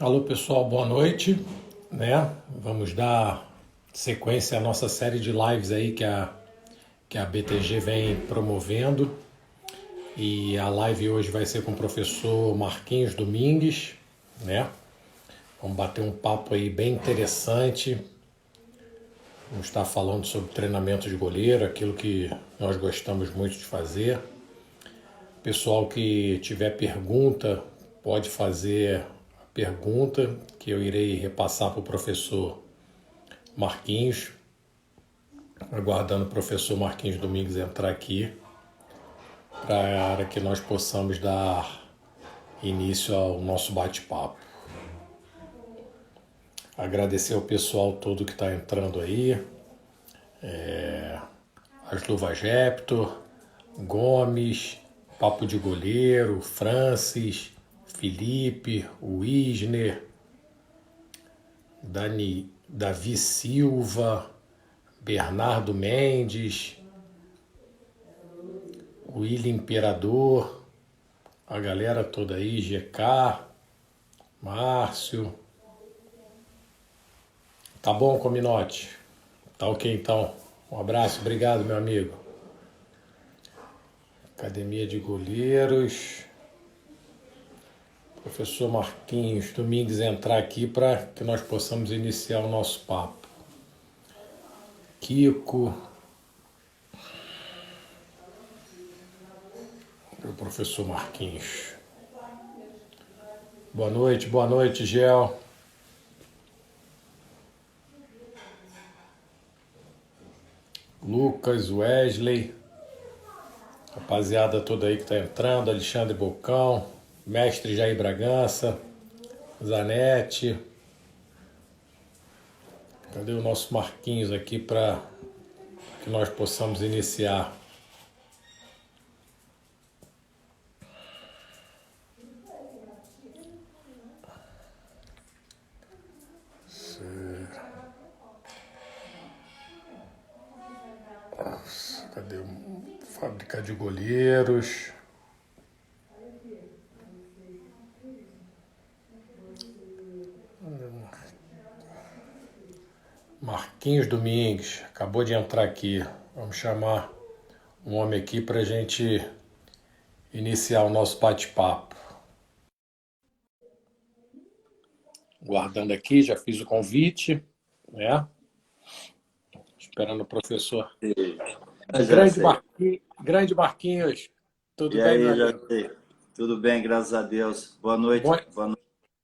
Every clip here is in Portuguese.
Alô pessoal, boa noite, né? Vamos dar sequência à nossa série de lives aí que a BTG vem promovendo. E a live hoje vai ser com o professor Marquinhos Domingues, né? Vamos bater um papo aí bem interessante. Vamos estar falando sobre treinamento de goleiro, aquilo que nós gostamos muito de fazer. Pessoal que tiver pergunta, pode fazer a pergunta que eu irei repassar para o professor Marquinhos, aguardando o professor Marquinhos Domingues entrar aqui, para que nós possamos dar início ao nosso bate-papo. Agradecer ao pessoal todo que está entrando aí, Asluva Geptor, Gomes, Papo de Goleiro, Francis, Felipe, Wisner, Davi Silva, Bernardo Mendes, William Imperador, a galera toda aí, GK, Márcio. Tá bom, Cominote? Tá ok então. Um abraço, obrigado, meu amigo. Academia de Goleiros. Professor Marquinhos Domingues entrar aqui para que nós possamos iniciar o nosso papo. Kiko. O professor Marquinhos. Boa noite, Gel. Lucas, Wesley, rapaziada toda aí que tá entrando, Alexandre Bocão, mestre Jair Bragança, Zanetti. Cadê o nosso Marquinhos aqui para que nós possamos iniciar? Cadê o Fábrica de Goleiros? Marquinhos Domingues, acabou de entrar aqui. Vamos chamar um homem aqui para a gente iniciar o nosso bate-papo. Guardando aqui, já fiz o convite, né? Esperando o professor. Grande Marquinhos, tudo E bem, aí, meu amigo? Jair? Tudo bem, graças a Deus. Boa noite. Bom,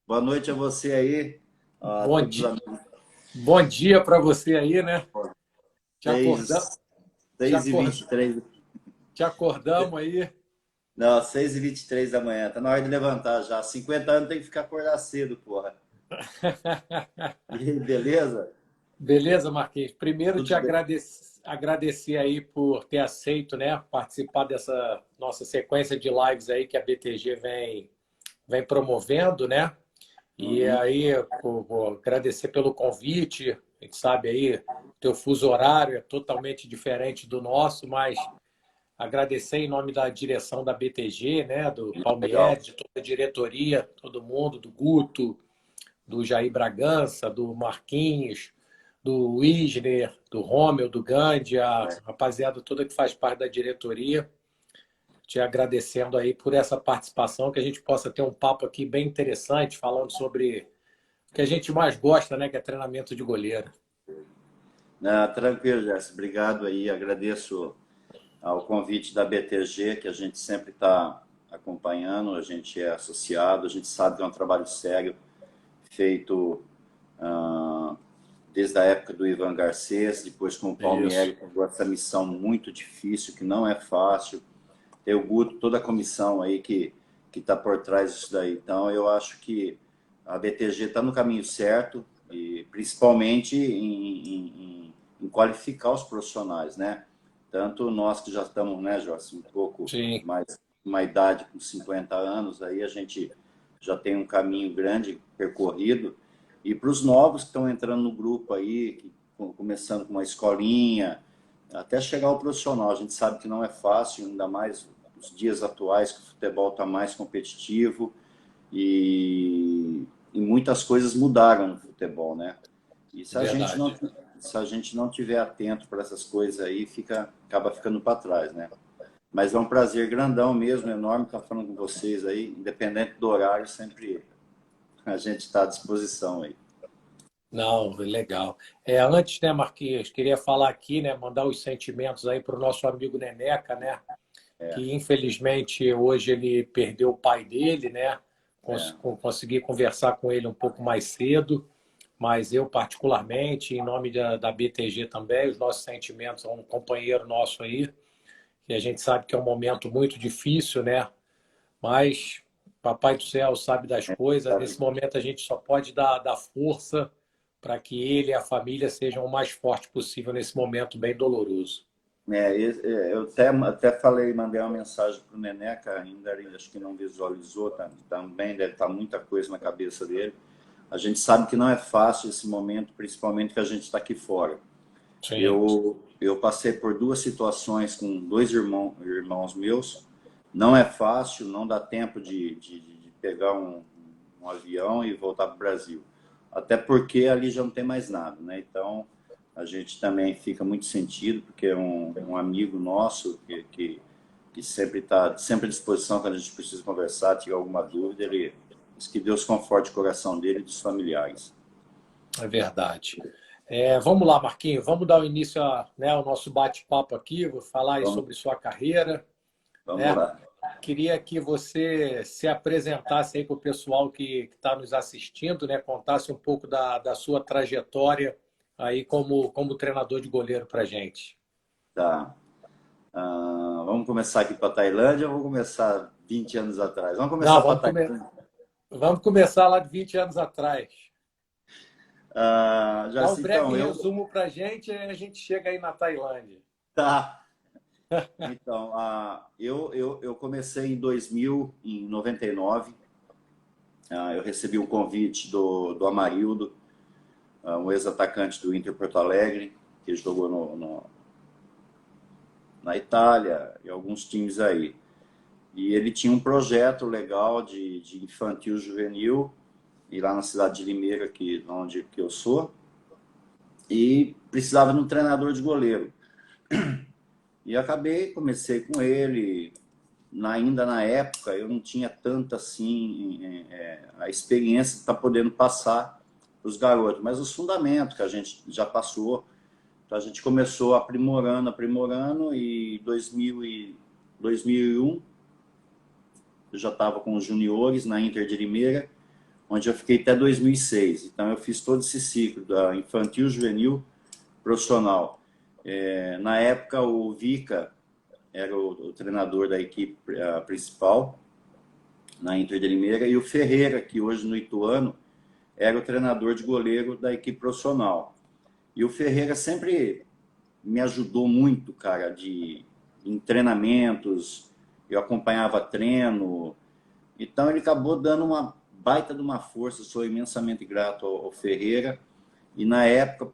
Boa noite a você aí, a bom, todos os di, amigos. bom dia para você aí, né? Te acordamos, 6, te 6 e acord, 23. te acordamos aí. Não, 6h23 da manhã. Tá na hora de levantar já. 50 anos tem que ficar acordar cedo, porra. E aí, beleza? Beleza, Marquinhos? Primeiro te Tudo bem. agradecer aí por ter aceito, né, participar dessa nossa sequência de lives aí que a BTG vem promovendo, né? E Uhum. aí, vou agradecer pelo convite. A gente sabe aí, teu fuso horário é totalmente diferente do nosso, mas agradecer em nome da direção da BTG, né, do Legal. Palmieri, de toda a diretoria, todo mundo, do Guto, do Jair Bragança, do Marquinhos, do Wisner, do Rômel, do Gandhi, a rapaziada toda que faz parte da diretoria. Te agradecendo aí por essa participação, que a gente possa ter um papo aqui bem interessante, falando sobre o que a gente mais gosta, né, que é treinamento de goleiro. Tranquilo, Jéssica. Obrigado aí. Agradeço ao convite da BTG, que a gente sempre está acompanhando, a gente é associado, a gente sabe que é um trabalho sério, feito ah, desde a época do Ivan Garcês, depois com o Isso. Palmieri, pegou essa missão muito difícil, que não é fácil. Tem o Guto, toda a comissão aí que está por trás disso daí. Então, eu acho que a BTG está no caminho certo, e principalmente em qualificar os profissionais, né? Tanto nós que já estamos, né, Jorge, um pouco Sim, mais, uma idade com 50 anos, aí a gente já tem um caminho grande percorrido. E para os novos que estão entrando no grupo aí, começando com uma escolinha, até chegar ao profissional, a gente sabe que não é fácil, ainda mais nos dias atuais que o futebol está mais competitivo e, e muitas coisas mudaram no futebol, né? E Verdade. se a gente não tiver atento para essas coisas aí, acaba ficando para trás, né? Mas é um prazer grandão mesmo, enorme estar falando com vocês aí, independente do horário, sempre a gente está à disposição aí. Não, legal. Antes, né, Marquinhos, queria falar aqui, né, mandar os sentimentos aí para o nosso amigo Neneca, né, É, que infelizmente hoje ele perdeu o pai dele, né? é, Consegui conversar com ele um pouco mais cedo, mas eu particularmente, em nome da BTG também, os nossos sentimentos a um companheiro nosso aí, que a gente sabe que é um momento muito difícil, né? Mas Papai do Céu sabe das coisas. sabe? Nesse momento a gente só pode dar força para que ele e a família sejam o mais forte possível nesse momento bem doloroso. Eu até falei, mandei uma mensagem para o Neneca, ainda acho que não visualizou, também deve estar muita coisa na cabeça dele. A gente sabe que não é fácil esse momento, principalmente que a gente está aqui fora. Sim, Eu passei por duas situações com dois irmãos meus. Não é fácil, não dá tempo de pegar um avião e voltar para o Brasil. Até porque ali já não tem mais nada, né? Então, a gente também fica muito sentido, porque é um amigo nosso que sempre está sempre à disposição quando a gente precisa conversar, tiver alguma dúvida, ele diz que Deus conforte o coração dele e dos familiares. é verdade. Vamos lá, Marquinhos, vamos dar o início ao nosso bate-papo aqui. Vou falar aí Vamos, sobre sua carreira, vamos né? lá. Queria que você se apresentasse aí para o pessoal que está nos assistindo, né? Contasse um pouco da sua trajetória aí como treinador de goleiro para gente. Tá. Vamos começar aqui para a Tailândia ou vamos começar 20 anos atrás? Vamos Não, começar para a Tailândia. vamos começar lá de 20 anos atrás. Já Dá um assim, breve então, resumo para a gente e a gente chega aí na Tailândia. tá. Então, eu comecei em 2000, em 99. Eu recebi o convite do Amarildo, um ex-atacante do Inter Porto Alegre, que jogou na Itália e alguns times aí. E ele tinha um projeto legal de infantil juvenil, e lá na cidade de Limeira, onde que eu sou, e precisava de um treinador de goleiro. E comecei com ele, ainda na época eu não tinha tanta assim a experiência de estar podendo passar para os garotos, mas os fundamentos que a gente já passou, então a gente começou aprimorando, e 2001 eu já estava com os juniores na Inter de Limeira, onde eu fiquei até 2006. Então eu fiz todo esse ciclo da infantil, juvenil, profissional. Na época o Vica era o treinador da equipe principal na Inter de Limeira, e o Ferreira, que hoje no Ituano, era o treinador de goleiro da equipe profissional. E o Ferreira sempre me ajudou muito, cara, em treinamentos, eu acompanhava treino, então ele acabou dando uma baita de uma força, sou imensamente grato ao Ferreira, e na época,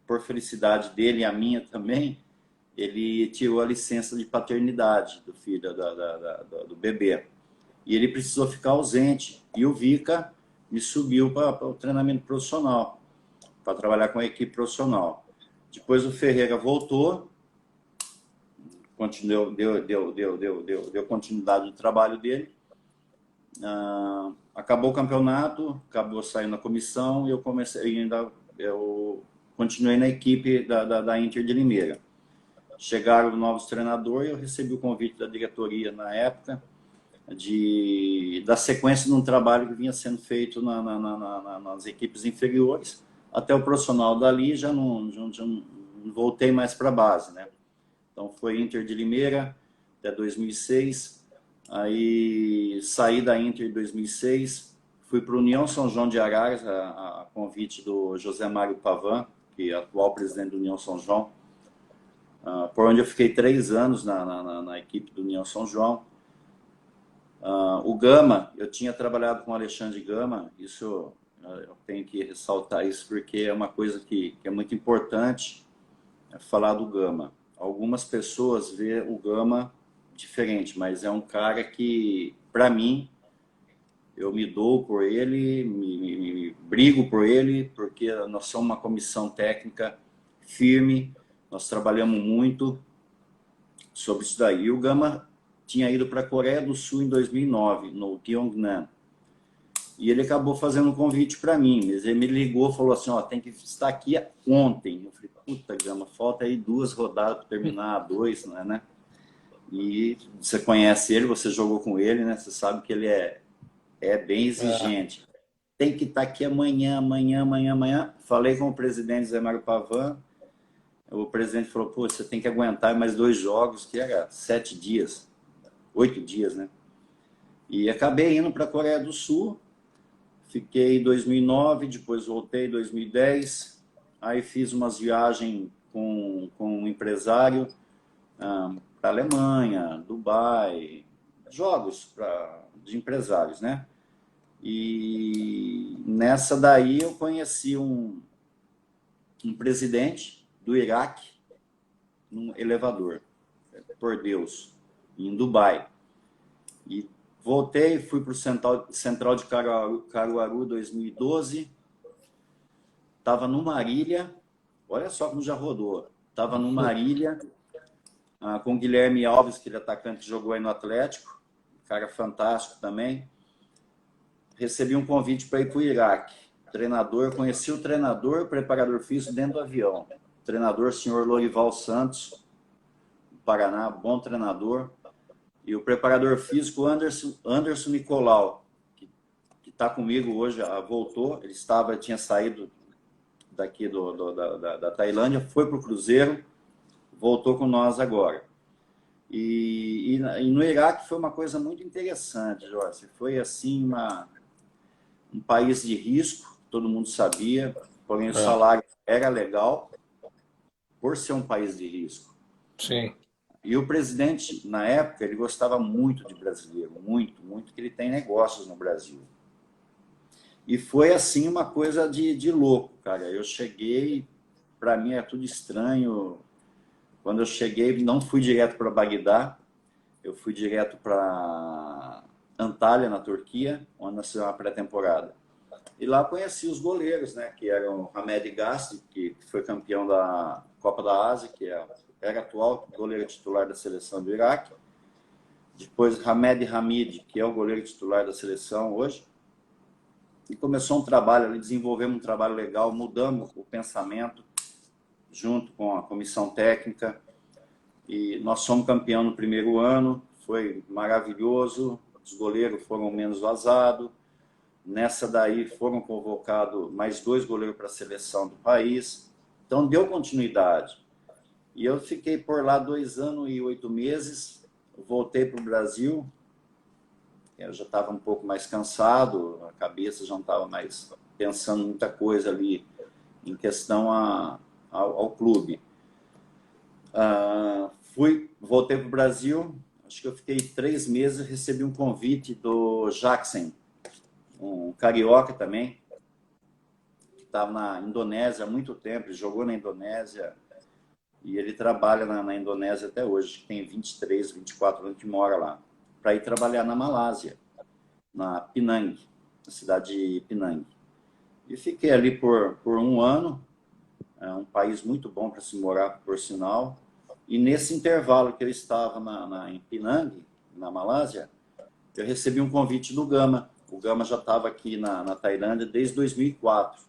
por felicidade dele e a minha também, ele tirou a licença de paternidade do filho, do bebê. E ele precisou ficar ausente. E o Vica me subiu para o treinamento profissional, para trabalhar com a equipe profissional. Depois o Ferreira voltou, continuou, deu continuidade no trabalho dele. Acabou o campeonato, acabou saindo a comissão, e eu continuei na equipe da Inter de Limeira. Chegaram novos treinadores, eu recebi o convite da diretoria na época da sequência de um trabalho que vinha sendo feito nas equipes inferiores, até o profissional. Dali já não voltei mais para a base, né? Então foi Inter de Limeira até 2006, aí saí da Inter em 2006, fui para o União São João de Araras, a convite do José Mário Pavan, que é atual presidente do União São João, por onde eu fiquei 3 anos na equipe do União São João. O Gama, eu tinha trabalhado com o Alexandre Gama, isso eu tenho que ressaltar isso porque é uma coisa que é muito importante, falar do Gama. Algumas pessoas vê o Gama diferente, mas é um cara que, para mim, Eu me dou por ele, brigo por ele, porque nós somos uma comissão técnica firme, nós trabalhamos muito sobre isso daí. E o Gama tinha ido para a Coreia do Sul em 2009, no Gyeongnam. E ele acabou fazendo um convite para mim. Ele me ligou, falou assim, ó, tem que estar aqui ontem. Eu falei, puta, Gama, falta aí 2 rodadas para terminar, 2, né? E você conhece ele, você jogou com ele, né? Você sabe que ele é bem exigente. Tem que estar aqui amanhã, amanhã, amanhã, amanhã. Falei com o presidente Zé Mário Pavan. O presidente falou, pô, você tem que aguentar mais 2 jogos, que era 7 dias, 8 dias, né? E acabei indo para a Coreia do Sul. Fiquei em 2009, depois voltei em 2010. Aí fiz umas viagens com um empresário para a Alemanha, Dubai, jogos de empresários, né? E nessa daí eu conheci um presidente do Iraque num elevador, por Deus, em Dubai. E voltei, fui para o Central de Caruaru 2012, estava numa ilha, olha só como já rodou, estava numa ilha com o Guilherme Alves, que ele é atacante que jogou aí no Atlético, cara fantástico também. Recebi um convite para ir para o Iraque. Treinador, conheci o treinador, o preparador físico dentro do avião. O treinador, senhor Lorival Santos, do Paraná, bom treinador. E o preparador físico, Anderson Nicolau, que está comigo hoje, voltou. Ele tinha saído daqui da Tailândia, foi para o Cruzeiro, voltou com nós agora. E no Iraque foi uma coisa muito interessante, Jorge. Foi assim um país de risco, todo mundo sabia, porém o salário era legal, por ser um país de risco. Sim. E o presidente, na época, ele gostava muito de brasileiro, muito, muito, que ele tem negócios no Brasil. E foi assim uma coisa de louco, cara. Eu cheguei, para mim é tudo estranho. Quando eu cheguei, não fui direto para Bagdá, eu fui direto para Antalya, na Turquia, onde nasceu uma pré-temporada. E lá conheci os goleiros, né, que eram Hamed Gasti, que foi campeão da Copa da Ásia, que era atual goleiro titular da seleção do Iraque. Depois Hamed Hamid, que é o goleiro titular da seleção hoje. E começou um trabalho ali, desenvolvemos um trabalho legal, mudamos o pensamento junto com a comissão técnica. E nós somos campeão no primeiro ano, foi maravilhoso, os goleiros foram menos vazados. Nessa daí foram convocados mais 2 goleiros para a seleção do país. Então deu continuidade. E eu fiquei por lá 2 anos e 8 meses, voltei para o Brasil. Eu já estava um pouco mais cansado, a cabeça já não estava mais pensando muita coisa ali em questão ao clube. Voltei para o Brasil, acho que eu fiquei 3 meses e recebi um convite do Jackson, um carioca também, que estava na Indonésia há muito tempo, ele jogou na Indonésia e ele trabalha na Indonésia até hoje, que tem 23, 24 anos que mora lá, para ir trabalhar na Malásia, na Penang, na cidade de Penang. E fiquei ali por 1 ano, é um país muito bom para se morar, por sinal. E nesse intervalo que eu estava em Penang, na Malásia, eu recebi um convite do Gama. O Gama já estava aqui na Tailândia desde 2004.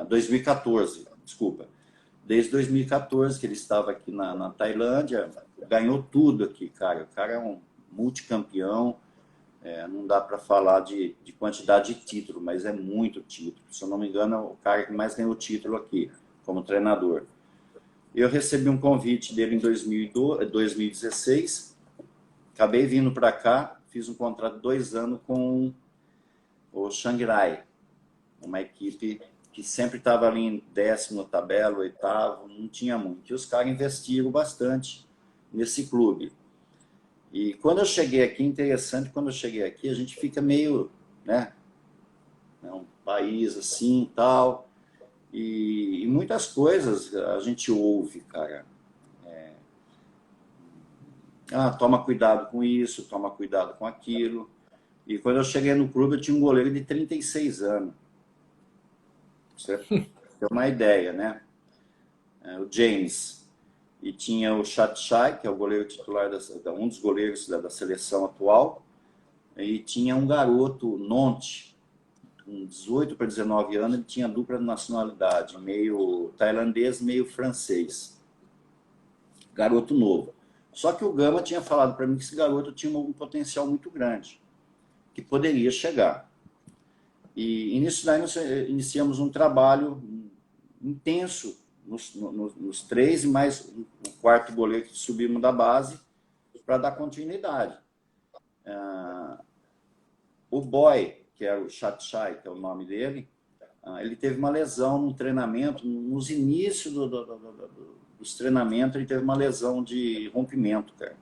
2014, desculpa. Desde 2014 que ele estava aqui na Tailândia, ganhou tudo aqui, cara. O cara é um multicampeão, não dá para falar de quantidade de título, mas é muito título. Se eu não me engano, é o cara que mais ganhou título aqui, como treinador. Eu recebi um convite dele em 2016, acabei vindo para cá, fiz um contrato de 2 anos com o Chiang Rai, uma equipe que sempre estava ali em 10º na tabela, 8º, não tinha muito. E os caras investiram bastante nesse clube. E quando eu cheguei aqui, interessante, quando eu cheguei aqui, a gente fica meio, né, um país assim e tal, e muitas coisas a gente ouve, cara. Toma cuidado com isso, toma cuidado com aquilo. E quando eu cheguei no clube, eu tinha um goleiro de 36 anos. Você tem uma ideia, né? O James. E tinha o Chatchai, que é o goleiro titular, um dos goleiros da seleção atual. E tinha um garoto, Nonte, com 18 para 19 anos, ele tinha dupla nacionalidade, meio tailandês, meio francês. Garoto novo. Só que o Gama tinha falado para mim que esse garoto tinha um potencial muito grande, que poderia chegar. E nisso daí nós iniciamos um trabalho intenso nos três, e mais o quarto goleiro que subimos da base, para dar continuidade. O Boy, que era o Chatchai, que é o nome dele, ele teve uma lesão no treinamento, nos inícios dos treinamentos, ele teve uma lesão de rompimento, cara.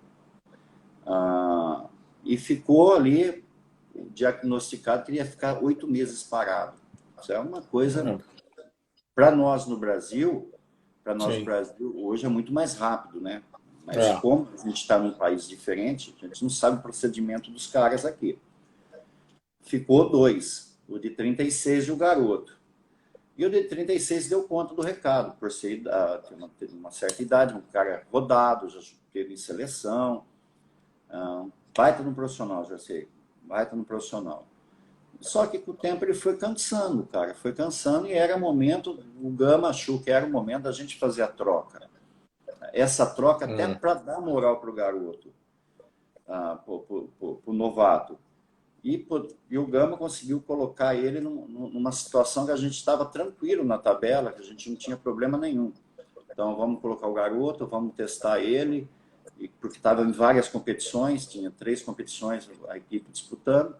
E ficou ali, diagnosticado, que ele ia ficar 8 meses parado. Isso é uma coisa, para nós no Brasil, hoje é muito mais rápido, né? Mas como a gente está num país diferente, a gente não sabe o procedimento dos caras aqui. Ficou 2, o de 36 e o garoto. E o de 36 deu conta do recado, por ser ter uma certa idade, um cara rodado, já teve em seleção, baita no profissional, já sei, baita no profissional. Só que com o tempo ele foi cansando, cara, foi cansando e era momento, o Gama achou que era o momento da gente fazer a troca. Essa troca até para dar moral para o garoto, para o novato. E o Gama conseguiu colocar ele numa situação que a gente estava tranquilo na tabela, que a gente não tinha problema nenhum. Então, vamos colocar o garoto, vamos testar ele, porque estava em várias competições, tinha 3 competições a equipe disputando,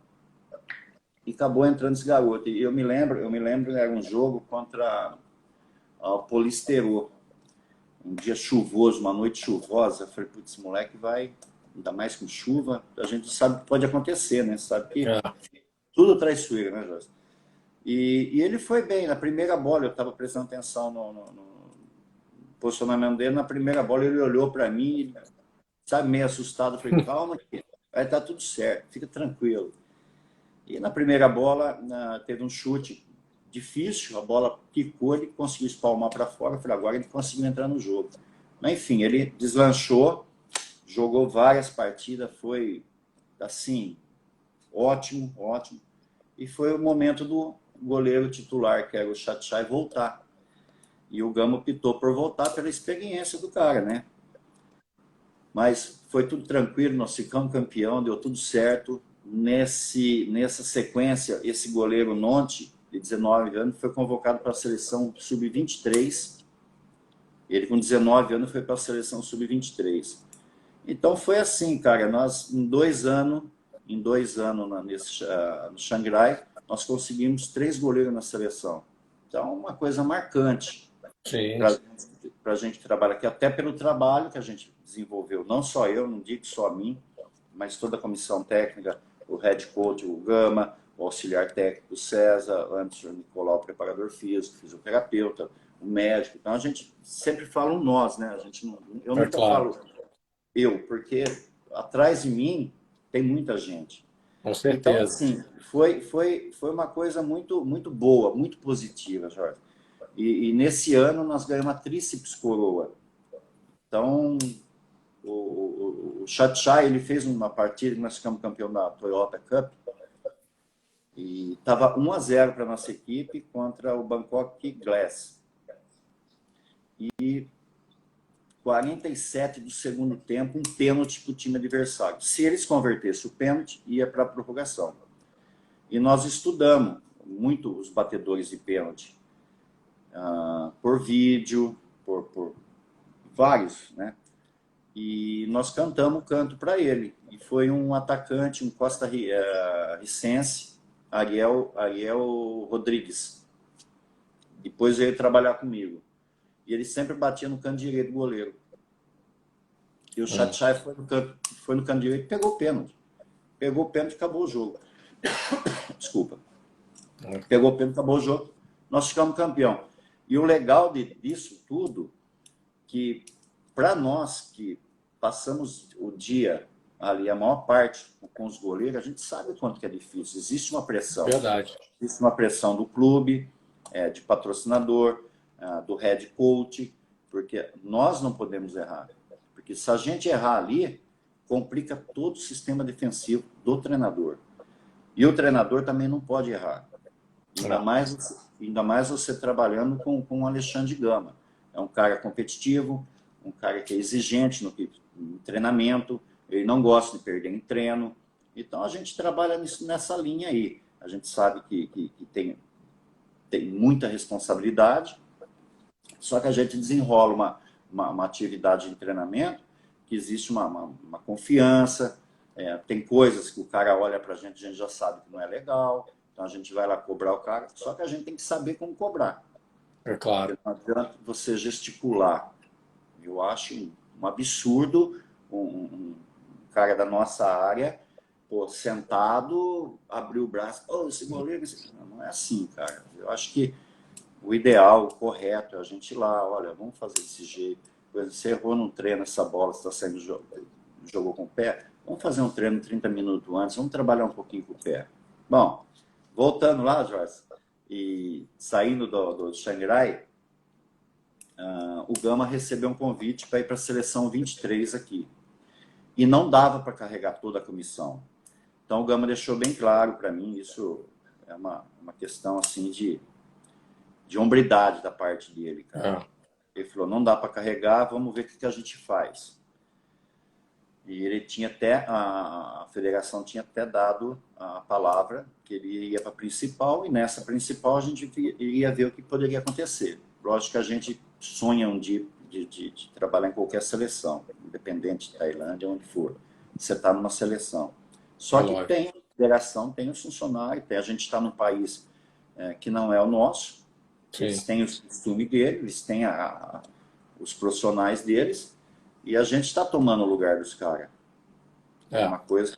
e acabou entrando esse garoto. E eu me lembro, era um jogo contra o Polisterô, um dia chuvoso, uma noite chuvosa. Eu falei, putz, esse moleque vai... ainda mais com chuva, a gente sabe que pode acontecer, né? Sabe que tudo traiçoeira, né, Jorge? E ele foi bem. Na primeira bola, eu estava prestando atenção no posicionamento dele. Na primeira bola, ele olhou para mim, sabe, meio assustado. Eu falei, calma, vai estar tudo certo, fica tranquilo. E na primeira bola, teve um chute difícil, a bola picou, ele conseguiu espalmar para fora. Eu falei, agora ele conseguiu entrar no jogo. Mas, enfim, ele deslanchou, jogou várias partidas, foi assim, ótimo, ótimo. E foi o momento do goleiro titular, que era o Chatchai, voltar. E o Gama optou por voltar pela experiência do cara, né? Mas foi tudo tranquilo, nós ficamos campeão, deu tudo certo. Nessa sequência, esse goleiro Nonte, de 19 anos, foi convocado para a seleção sub-23. Ele, com 19 anos, foi para a seleção sub-23. Então foi assim, cara, nós em 2 anos no Xangrai, nós conseguimos 3 goleiros na seleção. Então, uma coisa marcante para a gente trabalhar aqui, até pelo trabalho que a gente desenvolveu, não só eu, não digo só a mim, mas toda a comissão técnica, o head coach, o Gama, o auxiliar técnico, o César, antes o Nicolau, o preparador físico, o fisioterapeuta, o médico. Então, a gente sempre fala um nós, né? Eu nunca falo eu, porque atrás de mim tem muita gente. Com certeza. Então, assim, foi uma coisa muito, muito boa, muito positiva, Jorge. E nesse ano nós ganhamos a tríceps coroa. Então, o Chatchai, ele fez uma partida que nós ficamos campeão da Toyota Cup, e estava 1-0 para a nossa equipe contra o Bangkok Glass. E 47 do segundo tempo, um pênalti para o time adversário. Se eles convertessem o pênalti, ia para a prorrogação. E nós estudamos muito os batedores de pênalti, por vídeo, por vários, né? E nós cantamos o canto para ele. E foi um atacante, um costarricense, Ariel Rodrigues. Depois veio trabalhar comigo. E ele sempre batia no canto direito do goleiro. E o Chatchai foi no canto direito e pegou o pênalti. Pegou o pênalti e acabou o jogo. Desculpa. Pegou o pênalti e acabou o jogo. Nós ficamos campeão. E o legal disso tudo, que para nós que passamos o dia ali a maior parte com os goleiros, a gente sabe o quanto que é difícil. Existe uma pressão. Verdade. Existe uma pressão do clube, de patrocinador, do head coach, porque nós não podemos errar. Porque se a gente errar ali, complica todo o sistema defensivo do treinador. E o treinador também não pode errar. Ainda mais você trabalhando com o Alexandre Gama. É um cara competitivo, um cara que é exigente no treinamento, ele não gosta de perder em treino. Então a gente trabalha nessa linha aí. A gente sabe que tem muita responsabilidade, só que a gente desenrola uma atividade de treinamento que existe uma confiança, tem coisas que o cara olha para a gente já sabe que não é legal, então a gente vai lá cobrar o cara, só que a gente tem que saber como cobrar. É claro. Porque não adianta você gesticular. Eu acho um absurdo um cara da nossa área, pô, sentado, abrir o braço, oh, esse goleiro... Não é assim, cara. Eu acho que o ideal, o correto, é a gente ir lá, olha, vamos fazer desse jeito. Você errou num treino, essa bola está saindo do jogo, jogou com o pé, vamos fazer um treino 30 minutos antes, vamos trabalhar um pouquinho com o pé. Bom, voltando lá, Joyce, e saindo do Xangrai, o Gama recebeu um convite para ir para a seleção 23 aqui. E não dava para carregar toda a comissão. Então o Gama deixou bem claro para mim, isso é uma questão assim de hombridade da parte dele, cara. Ele falou, não dá para carregar, vamos ver o que a gente faz. E ele tinha até, a federação tinha até dado a palavra que ele ia para a principal, e nessa principal a gente iria ver o que poderia acontecer. Lógico que a gente sonha um dia de trabalhar em qualquer seleção, independente de Tailândia, onde for. Você está numa seleção. Só que tem a federação, tem os funcionários, a gente está num país que não é o nosso. Sim. Eles têm os costumes deles, eles têm os profissionais deles, e a gente está tomando o lugar dos caras. É uma coisa,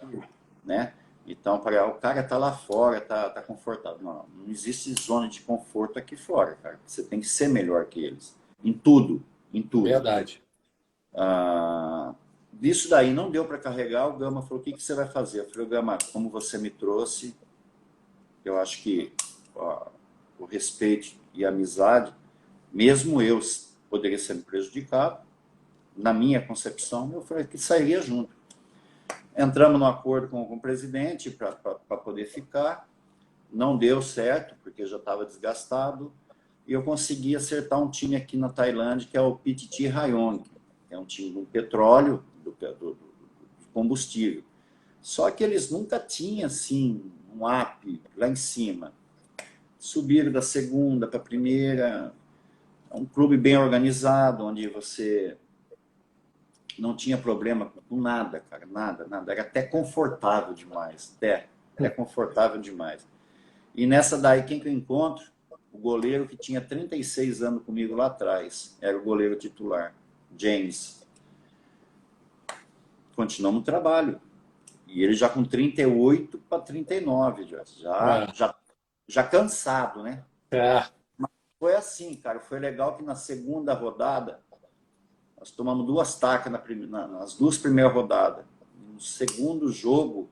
né? Então, o cara está lá fora, está confortável. Não existe zona de conforto aqui fora, cara. Você tem que ser melhor que eles. Em tudo. Verdade. Disso daí não deu para carregar. O Gama falou, o que você vai fazer? Eu falei, Gama, como você me trouxe, eu acho que o respeito e a amizade, mesmo eu poderia ser prejudicado, na minha concepção, eu falei que sairia junto. Entramos no acordo com o presidente para poder ficar, não deu certo, porque já estava desgastado, e eu consegui acertar um time aqui na Tailândia, que é o PTT Rayong, que é um time do petróleo, do combustível. Só que eles nunca tinham, assim, um up lá em cima. Subiram da segunda para a primeira, é um clube bem organizado, onde você não tinha problema com nada, cara, nada. Era até confortável demais, até confortável demais. E nessa daí, quem que eu encontro? O goleiro que tinha 36 anos comigo lá atrás, era o goleiro titular, James. Continuamos o trabalho. E ele já com 38 para 39, já cansado, né? Mas foi assim, cara, foi legal que na segunda rodada, nós tomamos 2 tacas nas 2 primeiras rodadas. No segundo jogo,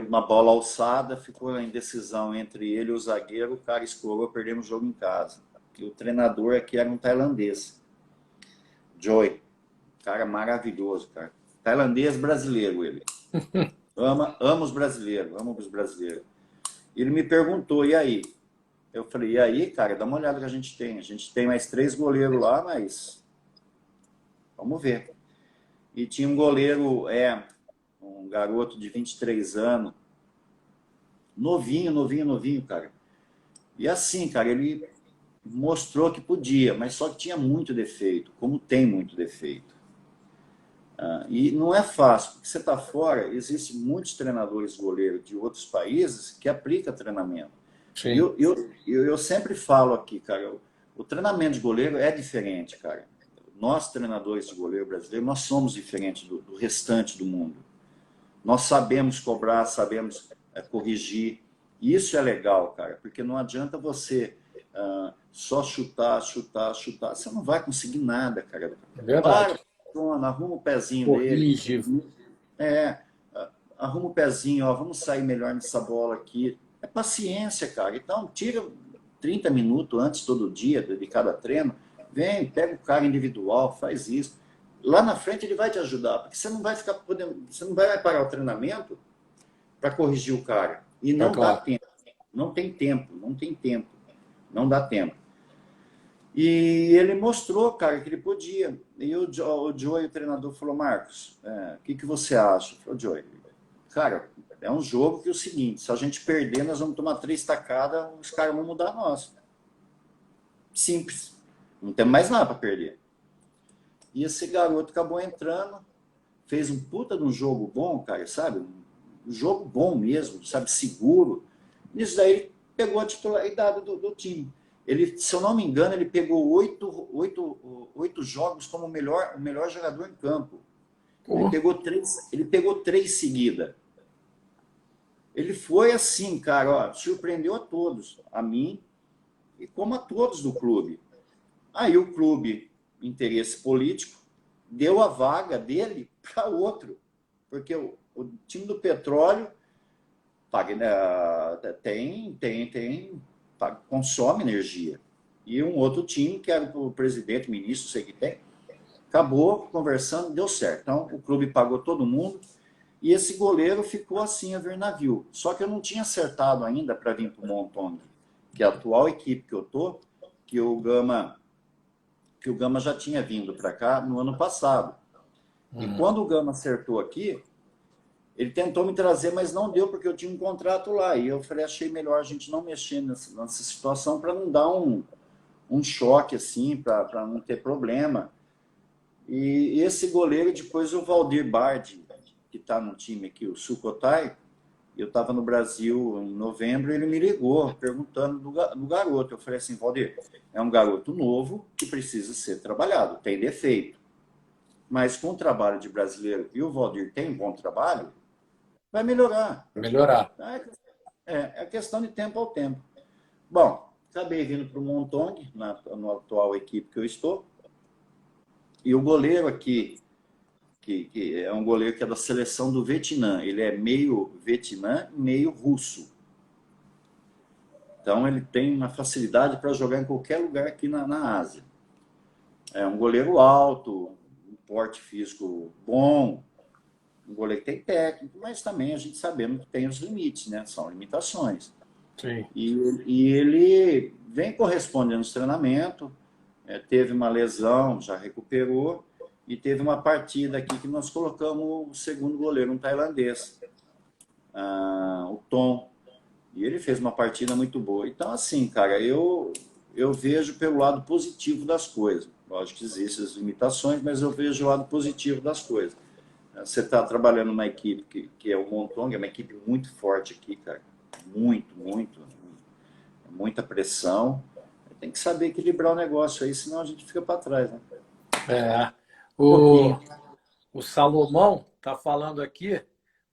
uma bola alçada, ficou a indecisão entre ele e o zagueiro, o cara escorou, perdemos o jogo em casa. E o treinador aqui era um tailandês. Joy, cara maravilhoso, cara. Tailandês brasileiro, ele. Ama os brasileiros, ama os brasileiros. Ele me perguntou, e aí? Eu falei, e aí, cara, dá uma olhada que a gente tem. A gente tem mais 3 goleiros lá, mas vamos ver. E tinha um goleiro, um garoto de 23 anos, novinho, cara. E assim, cara, ele mostrou que podia, mas só que tinha muito defeito, como tem muito defeito. E não é fácil, porque você está fora, existem muitos treinadores goleiros de outros países que aplicam treinamento. Sim. Eu sempre falo aqui, cara, o treinamento de goleiro é diferente, cara. Nós, treinadores de goleiro brasileiro, nós somos diferentes do restante do mundo. Nós sabemos cobrar, sabemos corrigir. E isso é legal, cara, porque não adianta você só chutar. Você não vai conseguir nada, cara. É verdade. Arruma o pezinho corrige. dele. É, arruma o pezinho, ó, vamos sair melhor nessa bola aqui. É paciência, cara. Então, tira 30 minutos antes todo dia de cada treino, vem, pega o cara individual, faz isso. Lá na frente ele vai te ajudar, porque você não vai ficar podendo, você não vai parar o treinamento para corrigir o cara. E É não dá claro. tempo. Não tem tempo, não tem tempo. Não dá tempo. E ele mostrou, cara, que ele podia. E o Joey, o treinador, falou, Marcos, o que você acha? Eu falei, Joey, cara, é um jogo que é o seguinte, se a gente perder, nós vamos tomar 3 tacadas, os caras vão mudar nós. Simples. Não temos mais nada para perder. E esse garoto acabou entrando, fez um puta de um jogo bom, cara, sabe? Um jogo bom mesmo, sabe? Seguro. Nisso daí ele pegou a titularidade do time. Ele, se eu não me engano, ele pegou 8 jogos como o melhor jogador em campo. Pô, Ele pegou 3 seguidas. Ele foi assim, cara, ó, surpreendeu a todos, a mim e como a todos do clube. Aí o clube, interesse político, deu a vaga dele para outro, porque o time do Petróleo paga, consome energia. E um outro time, que era o presidente, ministro, sei que tem, acabou conversando, deu certo. Então o clube pagou todo mundo e esse goleiro ficou assim a ver navio. Só que eu não tinha acertado ainda para vir para o Montong, que é a atual equipe que eu tô, que o Gama já tinha vindo para cá no ano passado. E quando o Gama acertou aqui, ele tentou me trazer, mas não deu, porque eu tinha um contrato lá. E eu falei, achei melhor a gente não mexer nessa situação para não dar um choque, assim, para não ter problema. E esse goleiro, depois o Valdir Bardi, que está no time aqui, o Sucotai, eu estava no Brasil em novembro, ele me ligou perguntando do garoto. Eu falei assim, Valdir, é um garoto novo que precisa ser trabalhado, tem defeito. Mas com o trabalho de brasileiro e o Valdir tem um bom trabalho, vai melhorar. melhorar. É questão de tempo ao tempo. Bom, acabei vindo para o Montong, na atual equipe que eu estou. E o goleiro aqui, que é um goleiro que é da seleção do Vietnã. Ele é meio Vietnã e meio russo. Então ele tem uma facilidade para jogar em qualquer lugar aqui na Ásia. É um goleiro alto, um porte físico bom, um goleiro que tem técnico, mas também a gente sabendo que tem os limites, né? São limitações. Sim. E ele vem correspondendo nos treinamentos, teve uma lesão, já recuperou, e teve uma partida aqui que nós colocamos o segundo goleiro, um tailandês, o Tom. E ele fez uma partida muito boa. Então, assim, cara, eu vejo pelo lado positivo das coisas. Lógico que existem as limitações, mas eu vejo o lado positivo das coisas. Você está trabalhando numa equipe que é o Montong, é uma equipe muito forte aqui, cara. Muito, muito. Muita pressão. Tem que saber equilibrar o negócio aí, senão a gente fica para trás, né? É. Um O, pouquinho. o Salomão está falando aqui,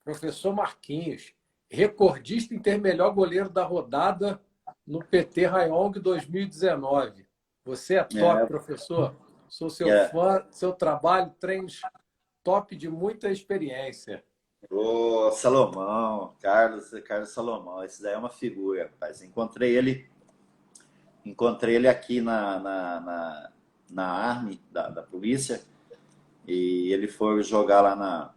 professor Marquinhos, recordista em ter melhor goleiro da rodada no PT Rayong 2019. Você é top, É, professor. Sou seu é. fã, seu trabalho, treinos top de muita experiência. Ô, Salomão, Carlos Salomão, esse daí é uma figura, rapaz. Encontrei ele aqui na Army da polícia e ele foi jogar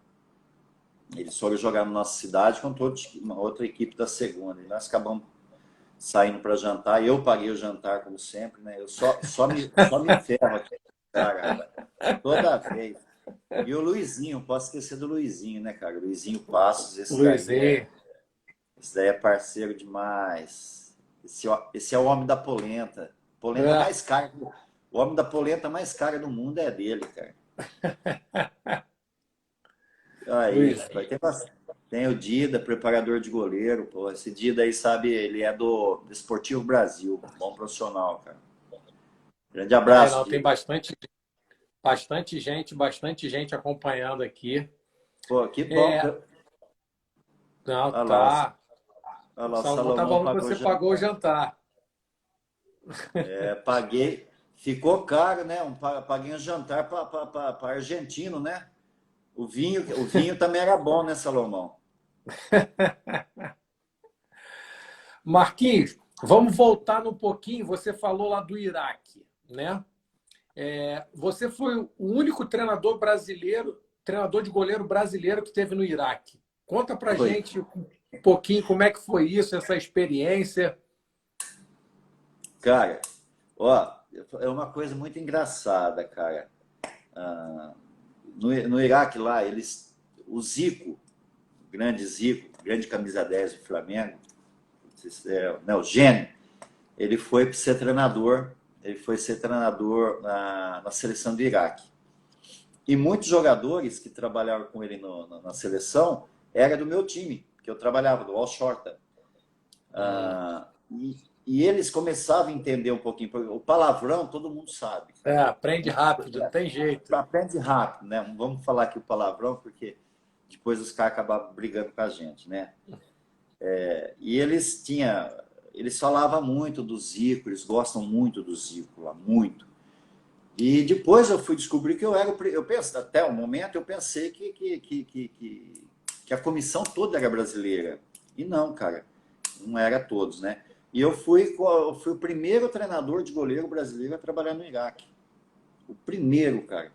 eles foram jogar na nossa cidade contra uma outra equipe da segunda. E nós acabamos saindo para jantar. Eu paguei o jantar, como sempre, né? Eu só me ferro aqui, cara, toda vez. E o Luizinho, posso esquecer do Luizinho, né, cara? Luizinho Passos, Luizinho. esse daí é parceiro demais. Esse é o homem da polenta. Polenta É. mais cara. O homem da polenta mais cara do mundo é dele, cara. Aí, Luizinho. tem o Dida, preparador de goleiro, pô. Esse Dida aí, sabe, ele é do Esportivo Brasil, bom profissional, cara. Grande abraço, Não, tem Dida. bastante gente acompanhando aqui. Pô, que bom. É, não, Olha lá, tá. olha O lá, o Salomão tá Salomão falando que pagou você pagou o jantar. jantar. Paguei. Ficou caro, né? Paguei um jantar para argentino, né? O vinho também era bom, né, Salomão? Marquinhos, vamos voltar um pouquinho. Você falou lá do Iraque, né? Você foi o único treinador brasileiro, treinador de goleiro brasileiro que teve no Iraque. Conta pra Foi. gente um pouquinho como é que foi isso, essa experiência. Cara, ó, é uma coisa muito engraçada, cara. No Iraque lá, o Zico, o grande Zico, grande camisa 10 do Flamengo, né, o gênio, ele foi ser treinador na seleção do Iraque. E muitos jogadores que trabalhavam com ele na seleção era do meu time, que eu trabalhava, do Al Shorta. E eles começavam a entender um pouquinho. O palavrão todo mundo sabe. Aprende rápido, não tem jeito. Aprende rápido, né? Não vamos falar aqui o palavrão, porque depois os caras acabavam brigando com a gente, né? E eles falavam muito do Zico, eles gostam muito do Zico lá, muito. E depois eu fui descobrir que eu penso, até o momento eu pensei que a comissão toda era brasileira. E não, cara, não era todos, né? E eu fui o primeiro treinador de goleiro brasileiro a trabalhar no Iraque. O primeiro, cara.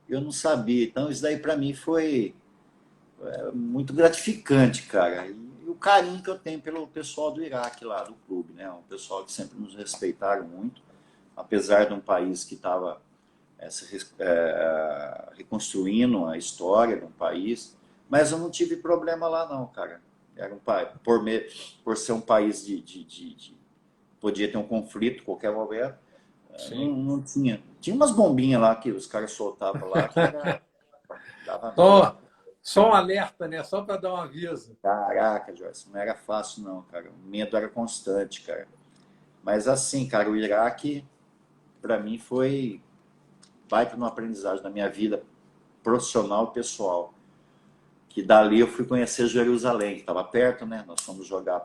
Eu não sabia. Então isso daí para mim foi muito gratificante, cara. E o carinho que eu tenho pelo pessoal do Iraque lá, do clube, né? Um pessoal que sempre nos respeitaram muito, apesar de um país que estava reconstruindo a história de um país, mas eu não tive problema lá não, cara. Era por ser um país podia ter um conflito a qualquer momento, não tinha. Tinha umas bombinhas lá que os caras soltavam lá que dava medo. Só um alerta, né? Só para dar um aviso. Caraca, Joyce, não era fácil não, cara. O medo era constante, cara. Mas assim, cara, o Iraque para mim foi baita uma aprendizagem na minha vida profissional e pessoal. Que dali eu fui conhecer Jerusalém, que estava perto, né? Nós fomos jogar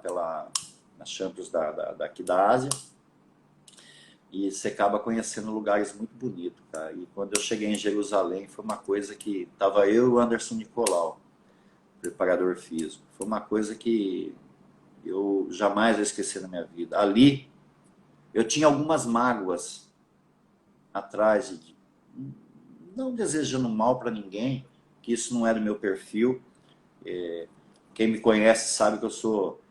na Champions daqui da Ásia. E você acaba conhecendo lugares muito bonitos, cara. E quando eu cheguei em Jerusalém, foi uma coisa que tava eu e o Anderson Nicolau, preparador físico. Foi uma coisa que eu jamais vou esquecer na minha vida. Ali, eu tinha algumas mágoas atrás, não desejando mal para ninguém, que isso não era o meu perfil. Quem me conhece sabe que eu sou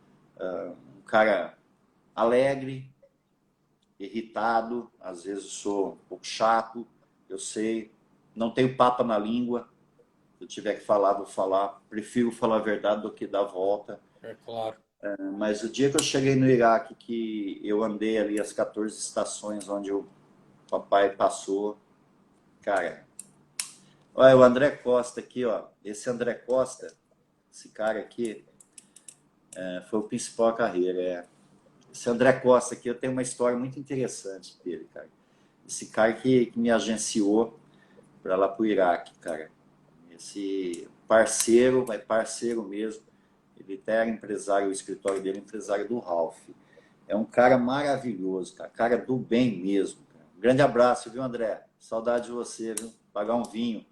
um cara alegre, irritado, às vezes sou um pouco chato, eu sei, não tenho papa na língua, se eu tiver que falar, vou falar, prefiro falar a verdade do que dar volta. É claro. Mas o dia que eu cheguei no Iraque, que eu andei ali as 14 estações onde o papai passou, cara, olha o André Costa aqui, ó, esse André Costa, esse cara aqui, foi o principal da carreira, Esse André Costa aqui, eu tenho uma história muito interessante dele, cara. Esse cara que me agenciou para lá pro Iraque, cara. Esse parceiro, é parceiro mesmo. Ele até era empresário, o escritório dele é empresário do Ralph. É um cara maravilhoso, cara. Cara do bem mesmo. Cara. Um grande abraço, viu, André? Saudade de você, viu? Pagar um vinho.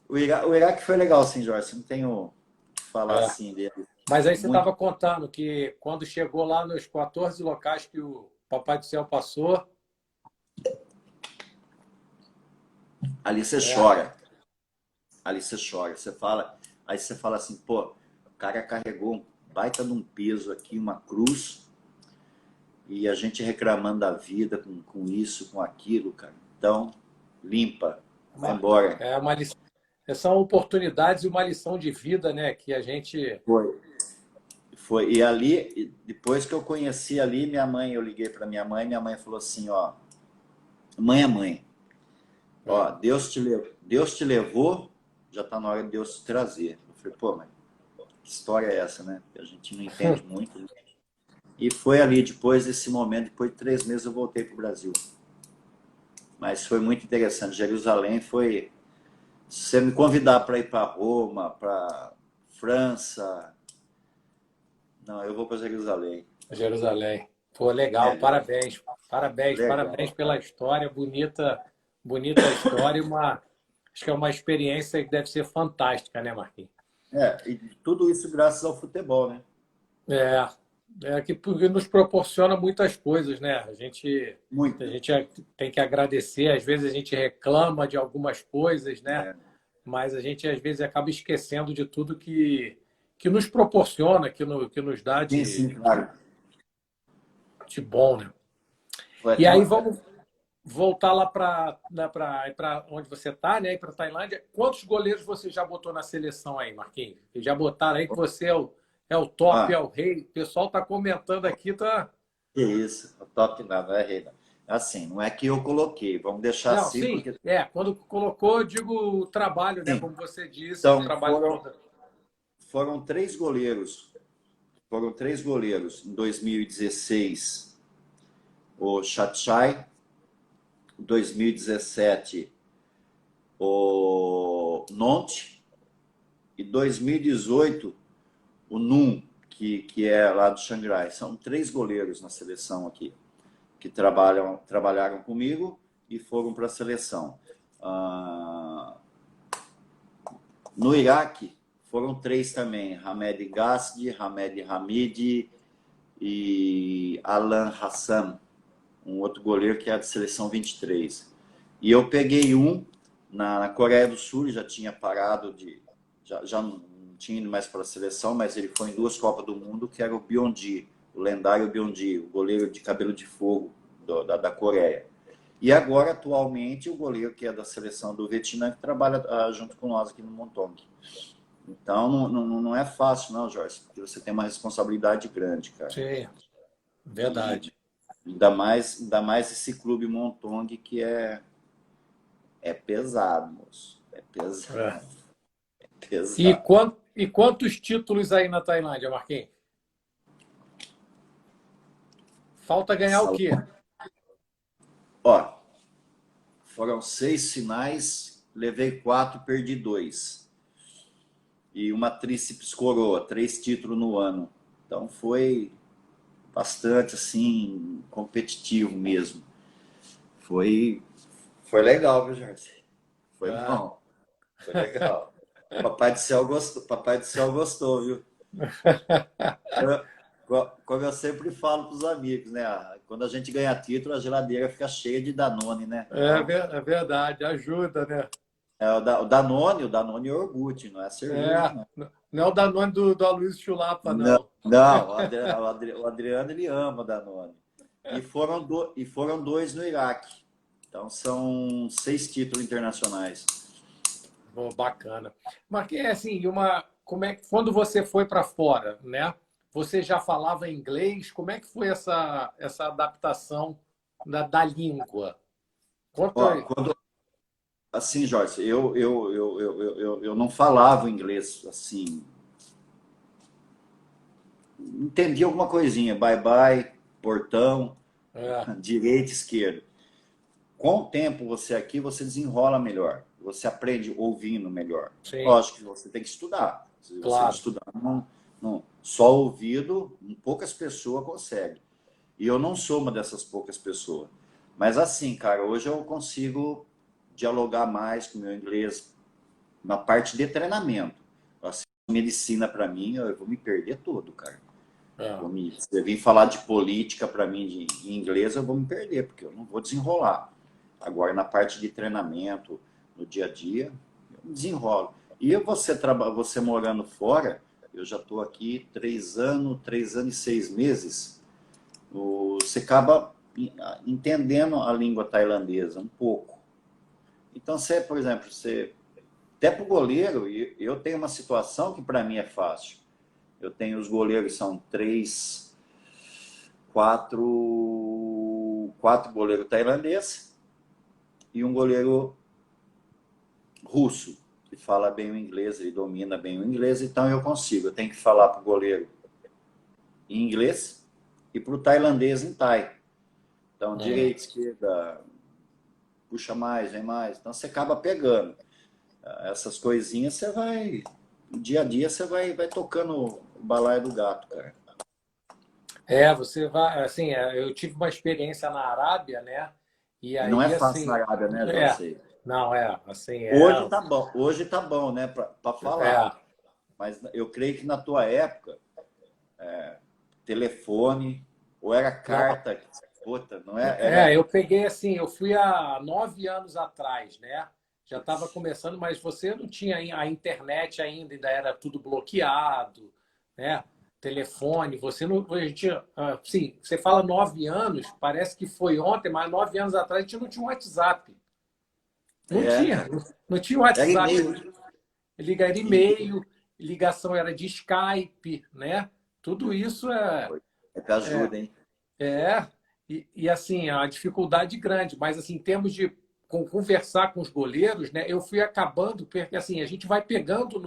O Iraque foi legal, sim, Jorge. Não tenho o que falar assim dele. Mas aí você Muito. estava contando que quando chegou lá nos 14 locais que o Papai do Céu passou. Ali você chora. Ali você chora. Aí você fala assim, pô, o cara carregou um baita de um peso aqui, uma cruz, e a gente reclamando da vida com isso, com aquilo, cara. Então, limpa, vai embora. É uma lição. São oportunidades e uma lição de vida, né? Que a gente. Foi. E ali, depois que eu conheci ali, eu liguei para minha mãe falou assim, ó, mãe é mãe. Ó, Deus te levou, já está na hora de Deus te trazer. Eu falei, pô, mas que história é essa, né? Que a gente não entende muito. Né? E foi ali, depois desse momento, depois de 3 meses eu voltei para o Brasil. Mas foi muito interessante. Jerusalém foi... Se você me convidar para ir para Roma, para França... Não, eu vou para Jerusalém. Jerusalém. Pô, legal, Melhor. parabéns. Parabéns, Legal. parabéns pela história bonita bonita a história e acho que é uma experiência que deve ser fantástica, né, Marquinhos? E tudo isso graças ao futebol, né? É, é que porque nos proporciona muitas coisas, né? A Muito. gente tem que agradecer. Às vezes a gente reclama de algumas coisas, né? É. Mas a gente às vezes acaba esquecendo de tudo que nos proporciona, que nos dá Sim, sim, claro. de bom, né? Vai E ter aí uma... vamos voltar lá para onde você está, né? Para Tailândia. Quantos goleiros você já botou na seleção aí, Marquinhos? Já botaram aí que você é o top, é Ah, o rei. O pessoal está comentando aqui, tá? que isso. O top nada, é rei, não. Assim, não é que eu coloquei. Vamos deixar Não, assim, sim. porque... Quando colocou, eu digo o trabalho, né? Sim. Como você disse, o Então, trabalho todo. foram três goleiros. Foram três goleiros. Em 2016, o Chatchai. Em 2017, o Nonte. E 2018, o Num, que é lá do Xangrai. São três goleiros na seleção aqui, que trabalharam comigo e foram para a seleção. No Iraque, foram três também: Hamed Gasdi, Hamed Hamid e Alan Hassan, um outro goleiro que é da seleção 23. E eu peguei um na Coreia do Sul, já tinha parado de. Já não tinha ido mais para a seleção, mas ele foi em duas Copas do Mundo, que era o Byondi, o lendário Byondi, o goleiro de cabelo de fogo da Coreia. E agora, atualmente, o goleiro que é da seleção do Vietnã, que trabalha junto com nós aqui no Montong. Então, não é fácil, não, Jorge, porque você tem uma responsabilidade grande, cara. Sim, E verdade. ainda mais esse clube Montong que é pesado, moço. É É. pesado, é pesado. E quantos títulos aí na Tailândia, Marquinhos? Falta ganhar o quê? Ó, foram 6 finais, levei 4, perdi 2. E uma tríceps coroa, 3 títulos no ano. Então foi bastante assim, competitivo mesmo. Foi, foi legal, viu, Jorge? Foi Ah. bom, foi legal. Papai do céu gostou, viu? Como eu sempre falo para os amigos, né? Quando a gente ganha título, a geladeira fica cheia de Danone, né? Então, É verdade, ajuda, né? o Danone é iogurte, não é cerveja, É, não. não é o Danone do Aloysio Chulapa, Não, não. não, o Adriano ele ama Danone. E foram dois no Iraque. Então são 6 títulos internacionais. Bom, bacana. Marquinhos, assim, como é que quando você foi para fora, né? Você já falava inglês? Como é que foi essa adaptação da língua? Conta Ó, aí. assim, Joyce, eu não falava inglês assim. Entendi alguma coisinha. Bye bye, portão, É, direita, esquerda. Com o tempo, você aqui, você desenrola melhor. Você aprende ouvindo melhor. sim, Lógico que você tem que estudar. Se você claro. estudar, só ouvido, poucas pessoas conseguem. E eu não sou uma dessas poucas pessoas. Mas assim, cara, hoje eu consigo dialogar mais com o meu inglês na parte de treinamento. Assim, medicina para mim, eu vou me perder todo, cara. É. Se você vir falar de política para mim em inglês, eu vou me perder, porque eu não vou desenrolar. Agora, na parte de treinamento, no dia a dia, eu me desenrolo. E você morando fora, eu já estou aqui 3 anos e 6 meses, você acaba entendendo a língua tailandesa um pouco. Então, por exemplo, até para o goleiro, eu tenho uma situação que para mim é fácil. Eu tenho os goleiros, são quatro goleiros tailandeses e um goleiro russo, que fala bem o inglês, ele domina bem o inglês, então eu consigo. Eu tenho que falar para o goleiro em inglês e para o tailandês em thai. Então, Uhum. direita, esquerda, puxa mais, vem mais. Então, você acaba pegando. Essas coisinhas, você vai... No dia a dia, você vai tocando o balaio do gato, cara. Você vai, assim, eu tive uma experiência na Arábia, né? E E não é aí, fácil na assim, Arábia, né, é, José? não, é, assim, é, Hoje tá bom, né, para falar. é, Mas eu creio que na tua época, telefone, ou era não, carta, puta, não é? Era. eu peguei assim, eu fui há 9 anos atrás, né? Já estava começando, mas você não tinha a internet ainda era tudo bloqueado, né? Telefone, você não. A gente, sim, você fala 9 anos, parece que foi ontem, mas 9 anos atrás a gente não tinha um WhatsApp. Não É, tinha, cara. não tinha Era WhatsApp. e-mail. Ligar E-mail. e-mail, ligação era de Skype, né? Tudo isso É que ajuda, hein? é, e assim, a dificuldade grande, mas assim, em termos de conversar com os goleiros, né, eu fui acabando, porque assim, a gente vai pegando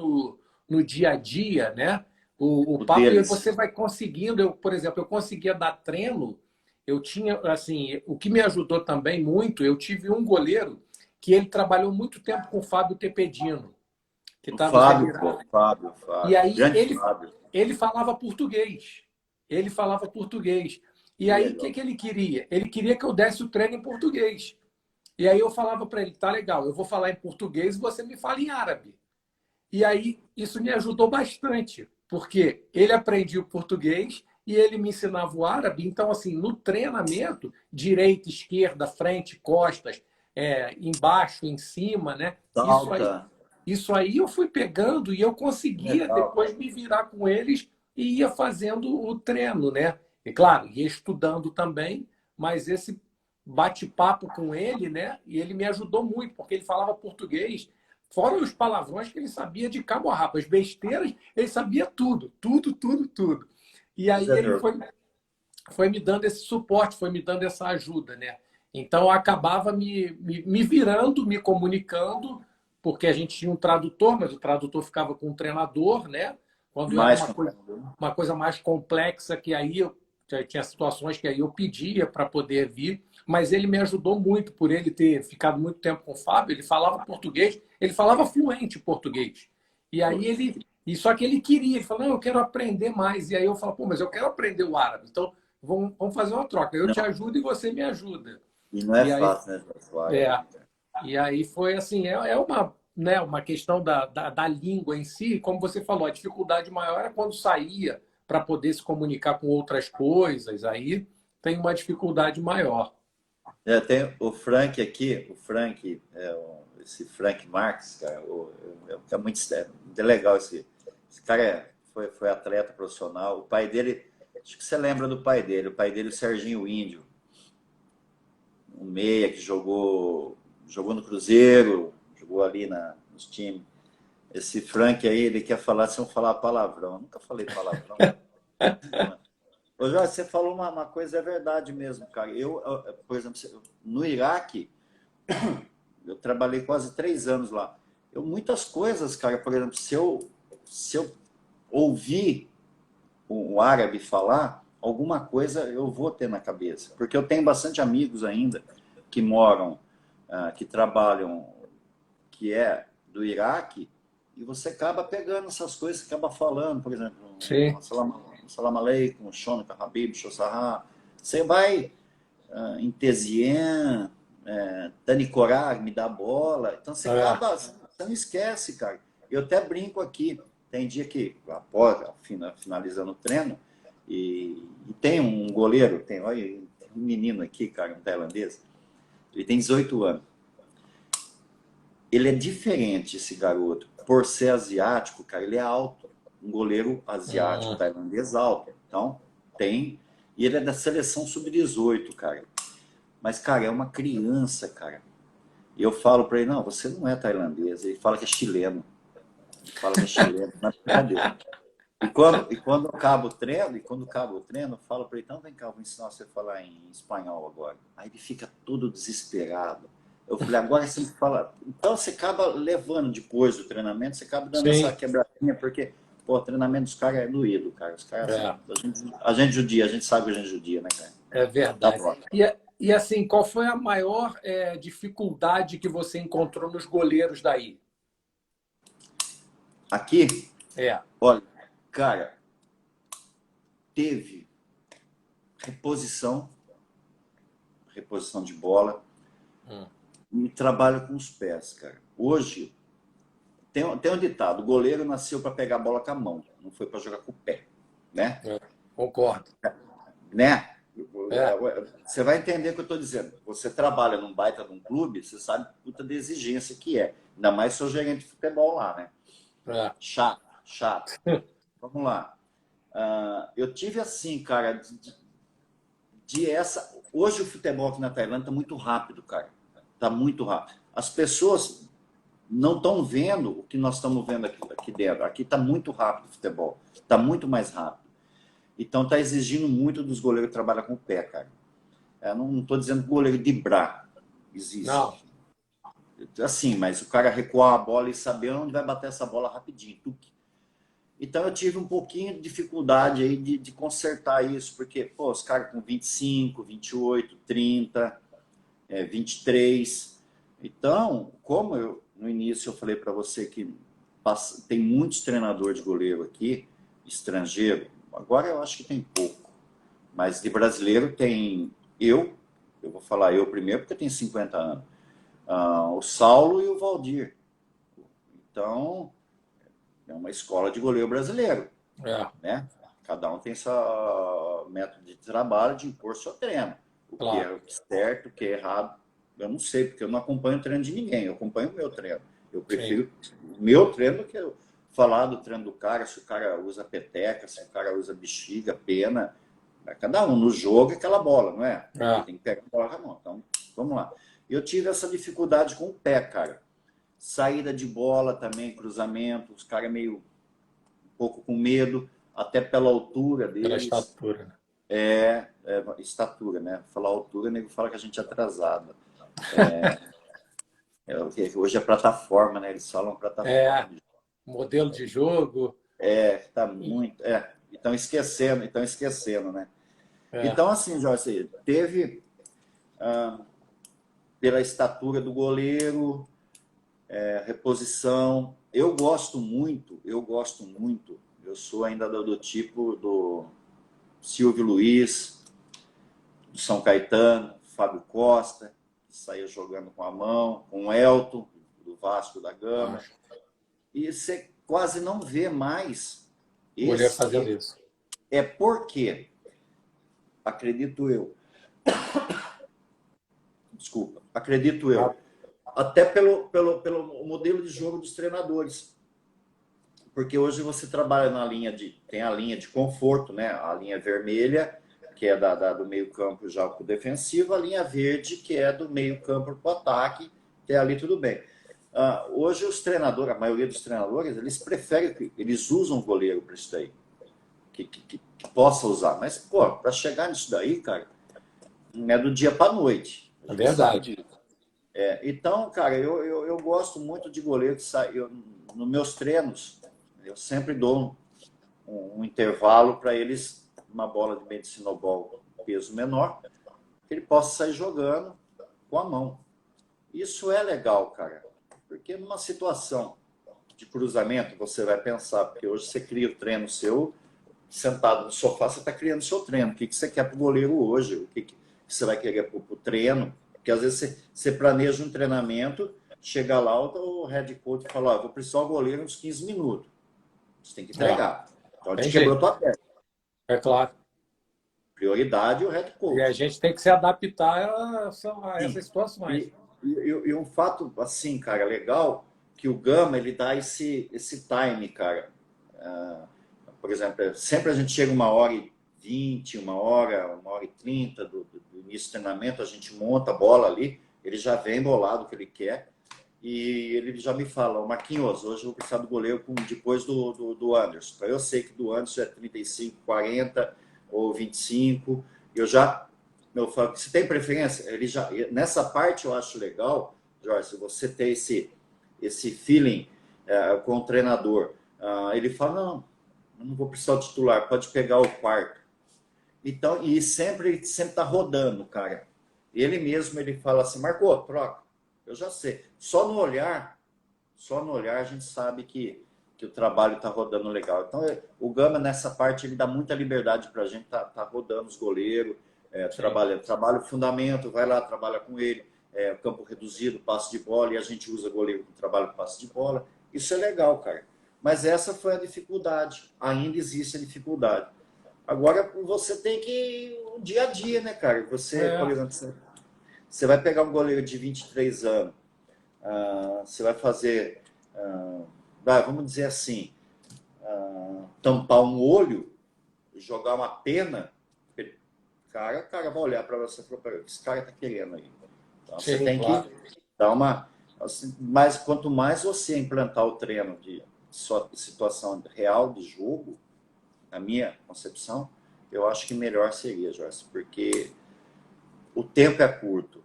no dia a dia, né, o O papo e deles. você vai conseguindo, por exemplo, eu conseguia dar treino, eu tinha, assim, o que me ajudou também muito, eu tive um goleiro que ele trabalhou muito tempo com o Fábio Tepedino, que O estava os Fábio, pô, Emirados. Fábio, E Fábio. aí Grande Fábio. ele falava português. Ele falava português. E Que aí o que, legal. que ele queria? Ele queria que eu desse o treino em português. E aí eu falava para ele, tá legal, eu vou falar em português e você me fala em árabe. E aí isso me ajudou bastante, porque ele aprendia o português e ele me ensinava o árabe. Então, assim, no treinamento, direita, esquerda, frente, costas, embaixo, em cima, né? Salta. Isso aí eu fui pegando e eu conseguia Legal, depois cara. me virar com eles e ia fazendo o treino, né? E claro, ia estudando também, mas esse bate-papo com ele, né? E ele me ajudou muito, porque ele falava português, fora os palavrões que ele sabia de cabo a rabo, as besteiras, ele sabia tudo, tudo, tudo, tudo. E Pois aí é, ele meu. foi me dando esse suporte, foi me dando essa ajuda, né? Então eu acabava me virando, me comunicando, porque a gente tinha um tradutor, mas o tradutor ficava com um treinador, né? Quando era Mais conteúdo. uma coisa mais complexa, que aí eu tinha situações que aí eu pedia para poder vir, mas ele me ajudou muito por ele ter ficado muito tempo com o Fábio. Ele falava português, ele falava fluente português. E aí só que ele queria, ele falou, não, eu quero aprender mais. E aí eu falo, pô, mas eu quero aprender o árabe. Então vamos fazer uma troca. Eu te Não, ajudo e você me ajuda. e não é E aí, fácil, né, José? O árabe, é, né, cara? e aí foi assim, é uma, né, uma questão da língua em si, como você falou, a dificuldade maior é quando saía para poder se comunicar com outras coisas, aí tem uma dificuldade maior. Tem o Frank aqui, o Frank, esse Frank Marx, cara, é muito legal esse cara foi atleta profissional. O pai dele, acho que você lembra do pai dele, o pai dele, o Serginho Índio, um meia que jogou no Cruzeiro, jogou ali nos times. Esse Frank aí, ele quer falar sem eu falar palavrão. Eu nunca falei palavrão. Ô Jorge, você falou uma coisa, é verdade mesmo, cara. Por exemplo, no Iraque, eu trabalhei quase 3 anos lá. Muitas coisas, cara, por exemplo, se eu ouvir um árabe falar, alguma coisa eu vou ter na cabeça. Porque eu tenho bastante amigos ainda que moram, que trabalham, que é do Iraque, e você acaba pegando essas coisas, você acaba falando, por exemplo, Sim, salam aleikum, shonaka habib, shossahá. Você vai em Tezien, Dani Corar, me dá bola. Então você é, acaba, você não esquece, cara. Eu até brinco aqui, tem dia que, após, finalizando o treino, e tem um goleiro, olha, tem um menino aqui, cara, um tailandês, ele tem 18 anos. Ele é diferente, esse garoto. Por ser asiático, cara, ele é alto. Um goleiro asiático, hum, tailandês alto. Então, tem. E ele é da seleção sub-18, cara. Mas, cara, é uma criança, cara. E eu falo pra ele, não, você não é tailandês. Ele fala que é chileno. Ele fala que é chileno, não é brincadeira. E quando acaba o treino, eu falo para ele, então vem cá, eu vou ensinar você a falar em espanhol agora. Aí ele fica todo desesperado. Eu falei, agora você me fala. Então você acaba levando depois do treinamento, você acaba dando essa sim, quebradinha, porque, pô, o treinamento dos caras é doído, cara. Os caras são. é, A gente judia, a gente sabe que a gente judia, né, cara? é Tá verdade. bom. E assim, qual foi a maior dificuldade que você encontrou nos goleiros daí? Aqui, É, olha, cara, teve reposição de bola. Hum. e trabalho com os pés, cara. Hoje, tem um ditado, o goleiro nasceu para pegar a bola com a mão, não foi para jogar com o pé, né? É, concordo. Né? É, Você vai entender o que eu estou dizendo. Você trabalha num baita de um clube, você sabe puta de exigência que é. Ainda mais se eu gerente de futebol lá, né? é. Chato, chato. Vamos lá. Eu tive assim, cara, Hoje o futebol aqui na Tailândia está muito rápido, cara. Está muito rápido. As pessoas não estão vendo o que nós estamos vendo aqui dentro. Aqui está muito rápido o futebol. Está muito mais rápido. Então está exigindo muito dos goleiros que trabalham com o pé, cara. Eu não estou dizendo que o goleiro driblar Não, existe. Assim, mas o cara recuar a bola e saber onde vai bater essa bola rapidinho. Tuque. Então eu tive um pouquinho de dificuldade aí de consertar isso, porque, pô, os caras com 25, 28, 30, 23. Então, como no início eu falei para você que tem muitos treinadores de goleiro aqui, estrangeiro, agora eu acho que tem pouco, mas de brasileiro tem eu vou falar eu primeiro porque eu tenho 50 anos, o Saulo e o Valdir. Então, é uma escola de goleiro brasileiro, é, né? Cada um tem seu método de trabalho, de impor seu treino. O que claro. é certo, o que é errado, eu não sei, porque eu não acompanho o treino de ninguém, eu acompanho o meu treino. Eu Sim, prefiro o meu treino do que eu falar do treino do cara, se o cara usa peteca, se o cara usa bexiga, pena. Cada um no jogo é aquela bola, não é? Ele é. tem que pegar a bola com a mão. Então, vamos lá. Eu tive essa dificuldade com o pé, cara. Saída de bola também, cruzamento, os caras meio um pouco com medo, até pela altura Pela deles. estatura, né? Estatura, né? Falar altura, o nego fala que a gente é atrasado. Hoje é plataforma, né? Eles falam plataforma. É, modelo de jogo. Tá muito. Estão esquecendo, né? É, Então, assim, Jorge, teve pela estatura do goleiro, reposição. Eu sou ainda do tipo do Silvio Luiz, do São Caetano, Fábio Costa, que saía jogando com a mão, com o Elton, do Vasco da Gama. acho. E você quase não vê mais O goleiro fazendo esse. isso. É porque, acredito eu, acredito Ah, eu, até pelo modelo de jogo dos treinadores. Porque hoje você trabalha tem a linha de conforto, né? A linha vermelha, que é do meio campo já para o defensivo, a linha verde, que é do meio campo para o ataque, até ali tudo bem. Hoje os treinadores, a maioria dos treinadores, eles usam o goleiro para isso daí, que possa usar. Mas, pô, para chegar nisso daí, cara, não é do dia para a noite. A é gente sabe verdade. disso. Então, cara, eu gosto muito de goleiro que sai. Nos meus treinos, eu sempre dou um intervalo para eles, uma bola de medicinobol peso menor, que ele possa sair jogando com a mão. Isso é legal, cara, porque numa situação de cruzamento você vai pensar, porque hoje você cria o treino seu, sentado no sofá, você está criando o seu treino. O que você quer para o goleiro hoje? O que você vai querer para o treino? Porque às vezes você planeja um treinamento, chega lá, o head coach fala, eu vou precisar do goleiro uns 15 minutos. Você tem que É, entregar. Então ele tem te quebrou jeito. tua perna. É claro. Prioridade o head E a coach. gente tem que se adaptar a Sim. essas situações. E um fato, assim, cara, legal, que o Gama, ele dá esse time, cara. Por exemplo, sempre a gente chega 1h20, 1h30 do início do treinamento, a gente monta a bola ali, ele já vem bolado o que ele quer, e ele já me fala, Marquinhos, hoje eu vou precisar do goleiro depois do Anderson. Então eu sei que do Anderson é 35, 40 ou 25, eu falo, você tem preferência? Nessa parte eu acho legal, Jorge, se você ter esse feeling com o treinador. Ele fala, não, eu não vou precisar do titular, pode pegar o quarto. Então, e ele sempre tá rodando, cara. Ele mesmo, ele fala assim, Marcou, troca. Eu já sei. Só no olhar a gente sabe que o trabalho está rodando legal. Então, o Gama, nessa parte, ele dá muita liberdade para a gente, tá rodando os goleiros, Sim. trabalha o fundamento, vai lá, trabalha com ele. campo reduzido, passe de bola, e a gente usa goleiro para trabalho com passe de bola. Isso é legal, cara. Mas essa foi a dificuldade. Ainda existe a dificuldade. Agora, você tem que... O dia a dia, né, cara? Você, por exemplo, você vai pegar um goleiro de 23 anos, você vai fazer, vamos dizer assim, tampar um olho, jogar uma pena, o cara vai olhar para você e falar, esse cara tá querendo aí. Então, você tem que dar uma... Assim, mas quanto mais você implantar o treino de situação real de jogo, na minha concepção, eu acho que melhor seria, Joyce, porque o tempo é curto.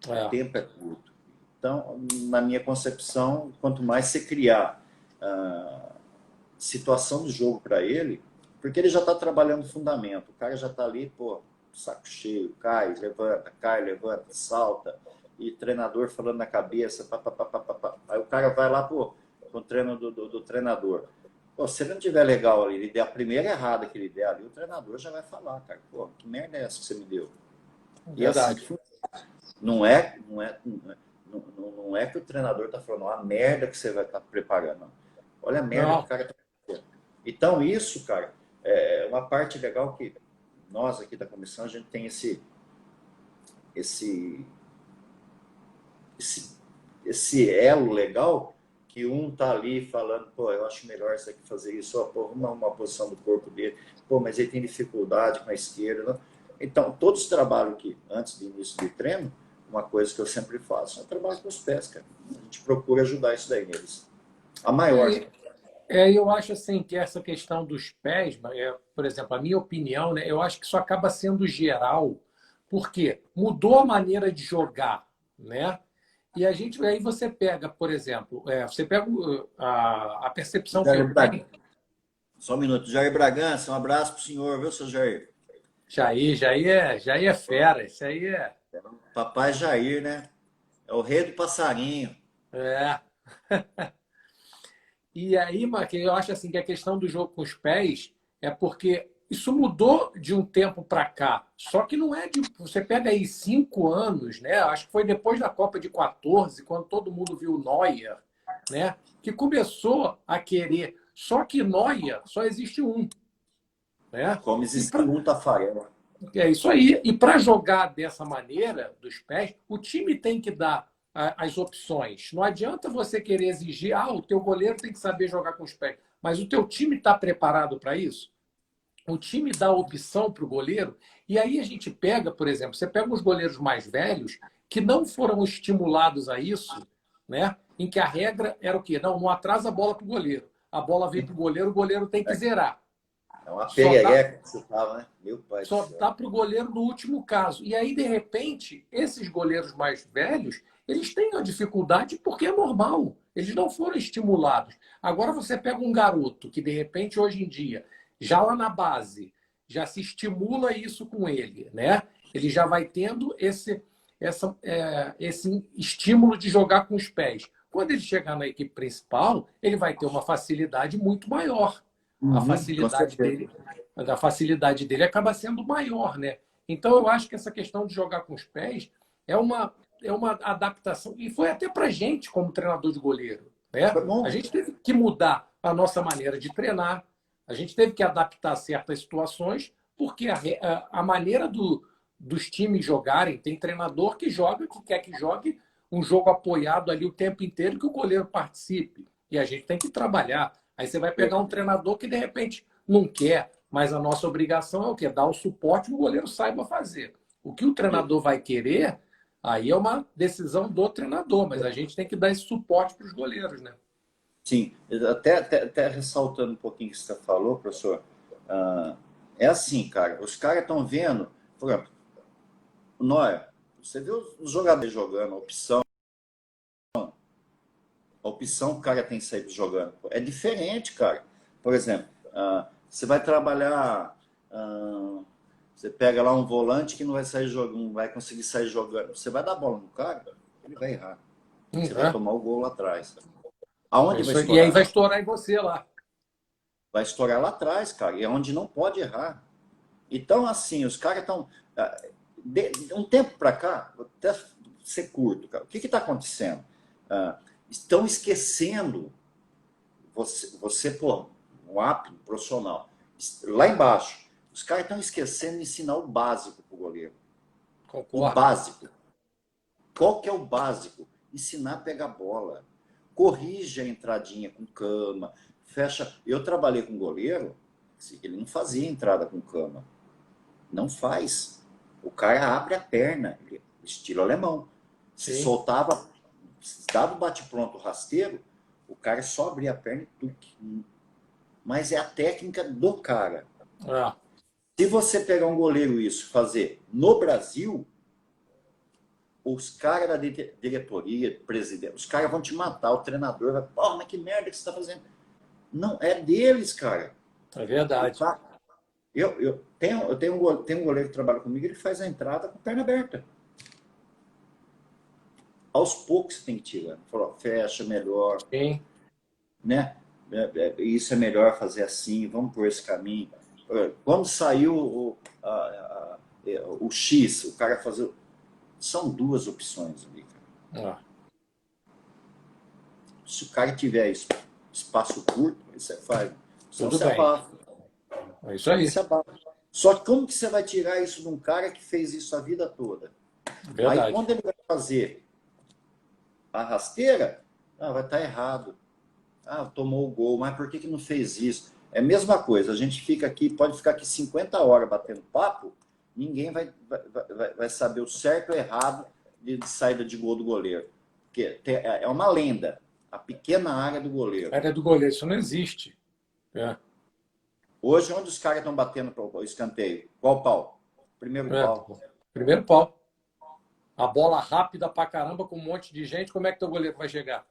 O tempo é curto. Então, na minha concepção, quanto mais você criar situação de jogo para ele, porque ele já está trabalhando o fundamento. O cara já está ali, pô, saco cheio, cai, levanta, salta, e treinador falando na cabeça, Aí o cara vai lá, pô, com o treino do treinador. Pô, se ele não tiver legal ali, ele der a primeira errada que ele der ali, o treinador já vai falar, cara, pô, que merda é essa que você me deu? Verdade. E assim, não é que o treinador está falando, a merda que você vai estar preparando. Não. Olha a merda que o cara está fazendo. Então, isso, cara, é uma parte legal que nós aqui da comissão, a gente tem esse elo legal que um tá ali falando, pô, eu acho melhor isso aqui fazer isso, pô, vamos dar uma posição do corpo dele, pô, mas ele tem dificuldade com a esquerda. Não? Então, todos os trabalhos que, antes do início do treino, uma coisa que eu sempre faço, é trabalho com os pés, cara. A gente procura ajudar isso daí neles. A maior. Eu acho assim que essa questão dos pés, por exemplo, a minha opinião, né, eu acho que isso acaba sendo geral, porque mudou a maneira de jogar, né? E aí você pega, por exemplo, você pega a percepção que eu tenho. Só um minuto. Jair Bragança, um abraço pro senhor, viu, seu Jair? Jair é fera, isso aí é... Papai Jair, né? É o rei do passarinho. É. E aí, Marquinhos, eu acho assim que a questão do jogo com os pés é porque isso mudou de um tempo para cá. Só que não é de... Você pega aí 5 anos, né? Acho que foi depois da Copa de 14, quando todo mundo viu o Neuer, né? Que começou a querer. Só que Neuer só existe um. Né? Como existe um Tafarel. É isso aí. E para jogar dessa maneira, dos pés, o time tem que dar as opções. Não adianta você querer exigir, o teu goleiro tem que saber jogar com os pés. Mas o teu time está preparado para isso? O time dá opção para o goleiro. E aí a gente pega, por exemplo, você pega os goleiros mais velhos que não foram estimulados a isso, né? Em que a regra era o quê? Não atrasa a bola para o goleiro. A bola vem para o goleiro tem que zerar. É uma perereca que você tava, né? Meu pai só dá para o goleiro no último caso. E aí, de repente, esses goleiros mais velhos, eles têm a dificuldade porque é normal. Eles não foram estimulados. Agora você pega um garoto que, de repente, hoje em dia, já lá na base, já se estimula isso com ele, né? Ele já vai tendo esse estímulo de jogar com os pés. Quando ele chegar na equipe principal, ele vai ter uma facilidade muito maior. A facilidade dele acaba sendo maior, né? Então eu acho que essa questão de jogar com os pés é uma adaptação, e foi até para a gente como treinador de goleiro, né? A gente teve que mudar a nossa maneira de treinar, a gente teve que adaptar certas situações, porque a maneira dos times jogarem, tem treinador que quer que jogue um jogo apoiado ali o tempo inteiro, que o goleiro participe, e a gente tem que trabalhar. Aí você vai pegar um treinador que, de repente, não quer, mas a nossa obrigação é o quê? Dar o suporte que o goleiro saiba fazer. O que o treinador vai querer, aí é uma decisão do treinador, mas a gente tem que dar esse suporte para os goleiros, né? Sim, até ressaltando um pouquinho o que você falou, professor, é assim, cara, os caras estão vendo, por exemplo, o Neuer, você viu os jogadores jogando, a opção que o cara tem saído jogando. É diferente, cara. Por exemplo, você vai trabalhar, você pega lá um volante que não vai sair jogando, não vai conseguir sair jogando. Você vai dar a bola no cara, ele vai errar. Você vai tomar o gol lá atrás. Aonde vai estourar? E aí vai estourar em você lá. Vai estourar lá atrás, cara. E é onde não pode errar. Então, assim, os caras estão... um tempo para cá, até ser curto, cara. O que está acontecendo? Estão esquecendo, você, pô, um apto profissional, lá embaixo, os caras estão esquecendo de ensinar o básico para o goleiro. Concordo. O básico. Qual que é o básico? Ensinar a pegar bola. Corrige a entradinha com cama, fecha. Eu trabalhei com goleiro, ele não fazia entrada com cama. Não faz. O cara abre a perna, estilo alemão. Se Sim. soltava, dava o bate-pronto rasteiro, o cara só abria a perna e tuque. Mas é a técnica do cara. Se você pegar um goleiro isso, fazer no Brasil, os caras da diretoria, presidente, os caras vão te matar, o treinador vai, pô, mas que merda que você está fazendo? Não, é deles, cara. É verdade. Eu tenho um goleiro que trabalha comigo, ele faz a entrada com a perna aberta. Aos poucos você tem que tirar. Falou, fecha melhor. Sim. Né? Isso é melhor fazer assim, vamos por esse caminho. Quando saiu o X, o cara fazer. São duas opções ali, cara. Se o cara tiver espaço curto, aí você faz. Tudo bem. É isso aí. Só que como que você vai tirar isso de um cara que fez isso a vida toda? Verdade. Aí quando ele vai fazer a rasteira, vai estar errado. Tomou o gol, mas por que não fez isso? É a mesma coisa, a gente fica aqui, pode ficar aqui 50 horas batendo papo, ninguém vai saber o certo ou errado de saída de gol do goleiro. Porque é uma lenda, a pequena área do goleiro. A área do goleiro, isso não existe. Hoje, onde os caras estão batendo para o escanteio? Qual pau? Primeiro pau. Primeiro pau. A bola rápida pra caramba, com um monte de gente, como é que teu goleiro vai chegar?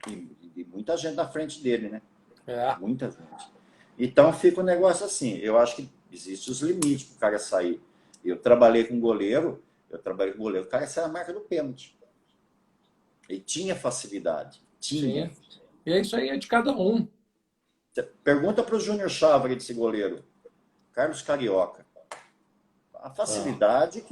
E muita gente na frente dele, né? Muita gente. Então fica um negócio assim. Eu acho que existem os limites para o cara sair. Eu trabalhei com goleiro, o cara saiu na marca do pênalti. Ele tinha facilidade. Tinha. Sim. E é isso aí, é de cada um. Pergunta para o Júnior Chávari desse goleiro. Carlos Carioca. A facilidade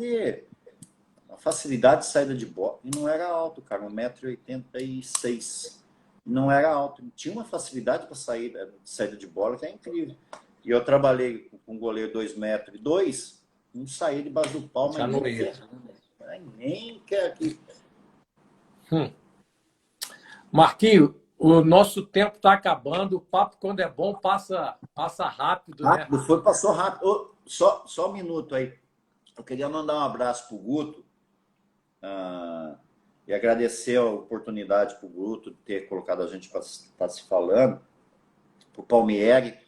A facilidade de saída de bola. E não era alto, cara. 1,86 m. Não era alto. Tinha uma facilidade para saída de bola que é incrível. E eu trabalhei com um goleiro 2,2 m, não saía debaixo do pau, mas nem quer aqui. Marquinho, o nosso tempo está acabando. O papo, quando é bom, passa rápido, né? Passou rápido. Só um minuto aí. Eu queria mandar um abraço pro Guto e agradecer a oportunidade pro Guto de ter colocado a gente para se falando. Pro Palmieri.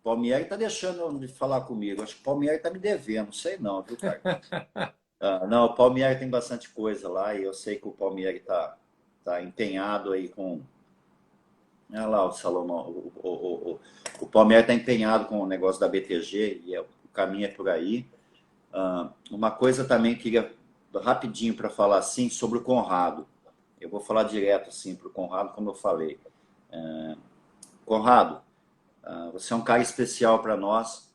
O Palmieri tá deixando de falar comigo. Acho que o Palmieri tá me devendo. Não sei não, viu, cara? Não, o Palmieri tem bastante coisa lá e eu sei que o Palmieri tá empenhado aí com... Olha lá o Salomão. O Palmeiras está empenhado com o negócio da BTG e o caminho é por aí. Uma coisa também queria rapidinho para falar assim sobre o Conrado. Eu vou falar direto assim para o Conrado, como eu falei. Conrado, você é um cara especial para nós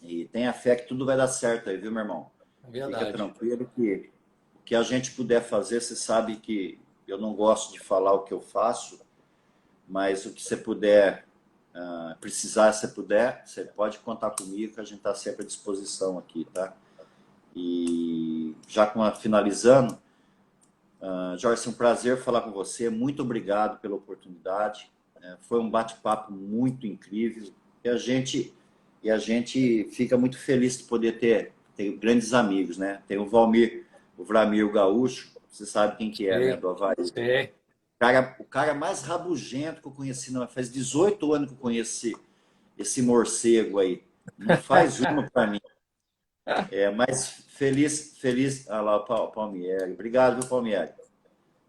e tenha fé que tudo vai dar certo aí, viu, meu irmão? Verdade. Fica tranquilo que o que a gente puder fazer, você sabe que eu não gosto de falar o que eu faço, mas o que você puder, precisar, se puder, você pode contar comigo, que a gente está sempre à disposição aqui, tá? E já finalizando, Joyce, é um prazer falar com você, muito obrigado pela oportunidade, foi um bate-papo muito incrível, e a gente fica muito feliz de poder ter grandes amigos, né? Tem o Vlamir Gaúcho, você sabe quem que é, né, do Avaí. Sim. O cara mais rabugento que eu conheci, não, faz 18 anos que eu conheci esse morcego aí. Não faz uma para mim. Mas feliz. Olha lá o Palmieri. Obrigado, viu, Palmieri?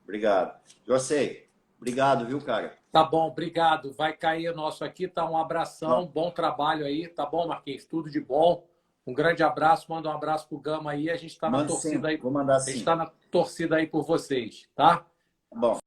Obrigado. José, obrigado, viu, cara? Tá bom, obrigado. Vai cair o nosso aqui, tá? Um abração, bom trabalho aí. Tá bom, Marquinhos? Tudo de bom. Um grande abraço, manda um abraço pro Gama aí. A gente está na torcida aí. Vou mandar sim. A gente está na torcida aí por vocês, tá? Bom.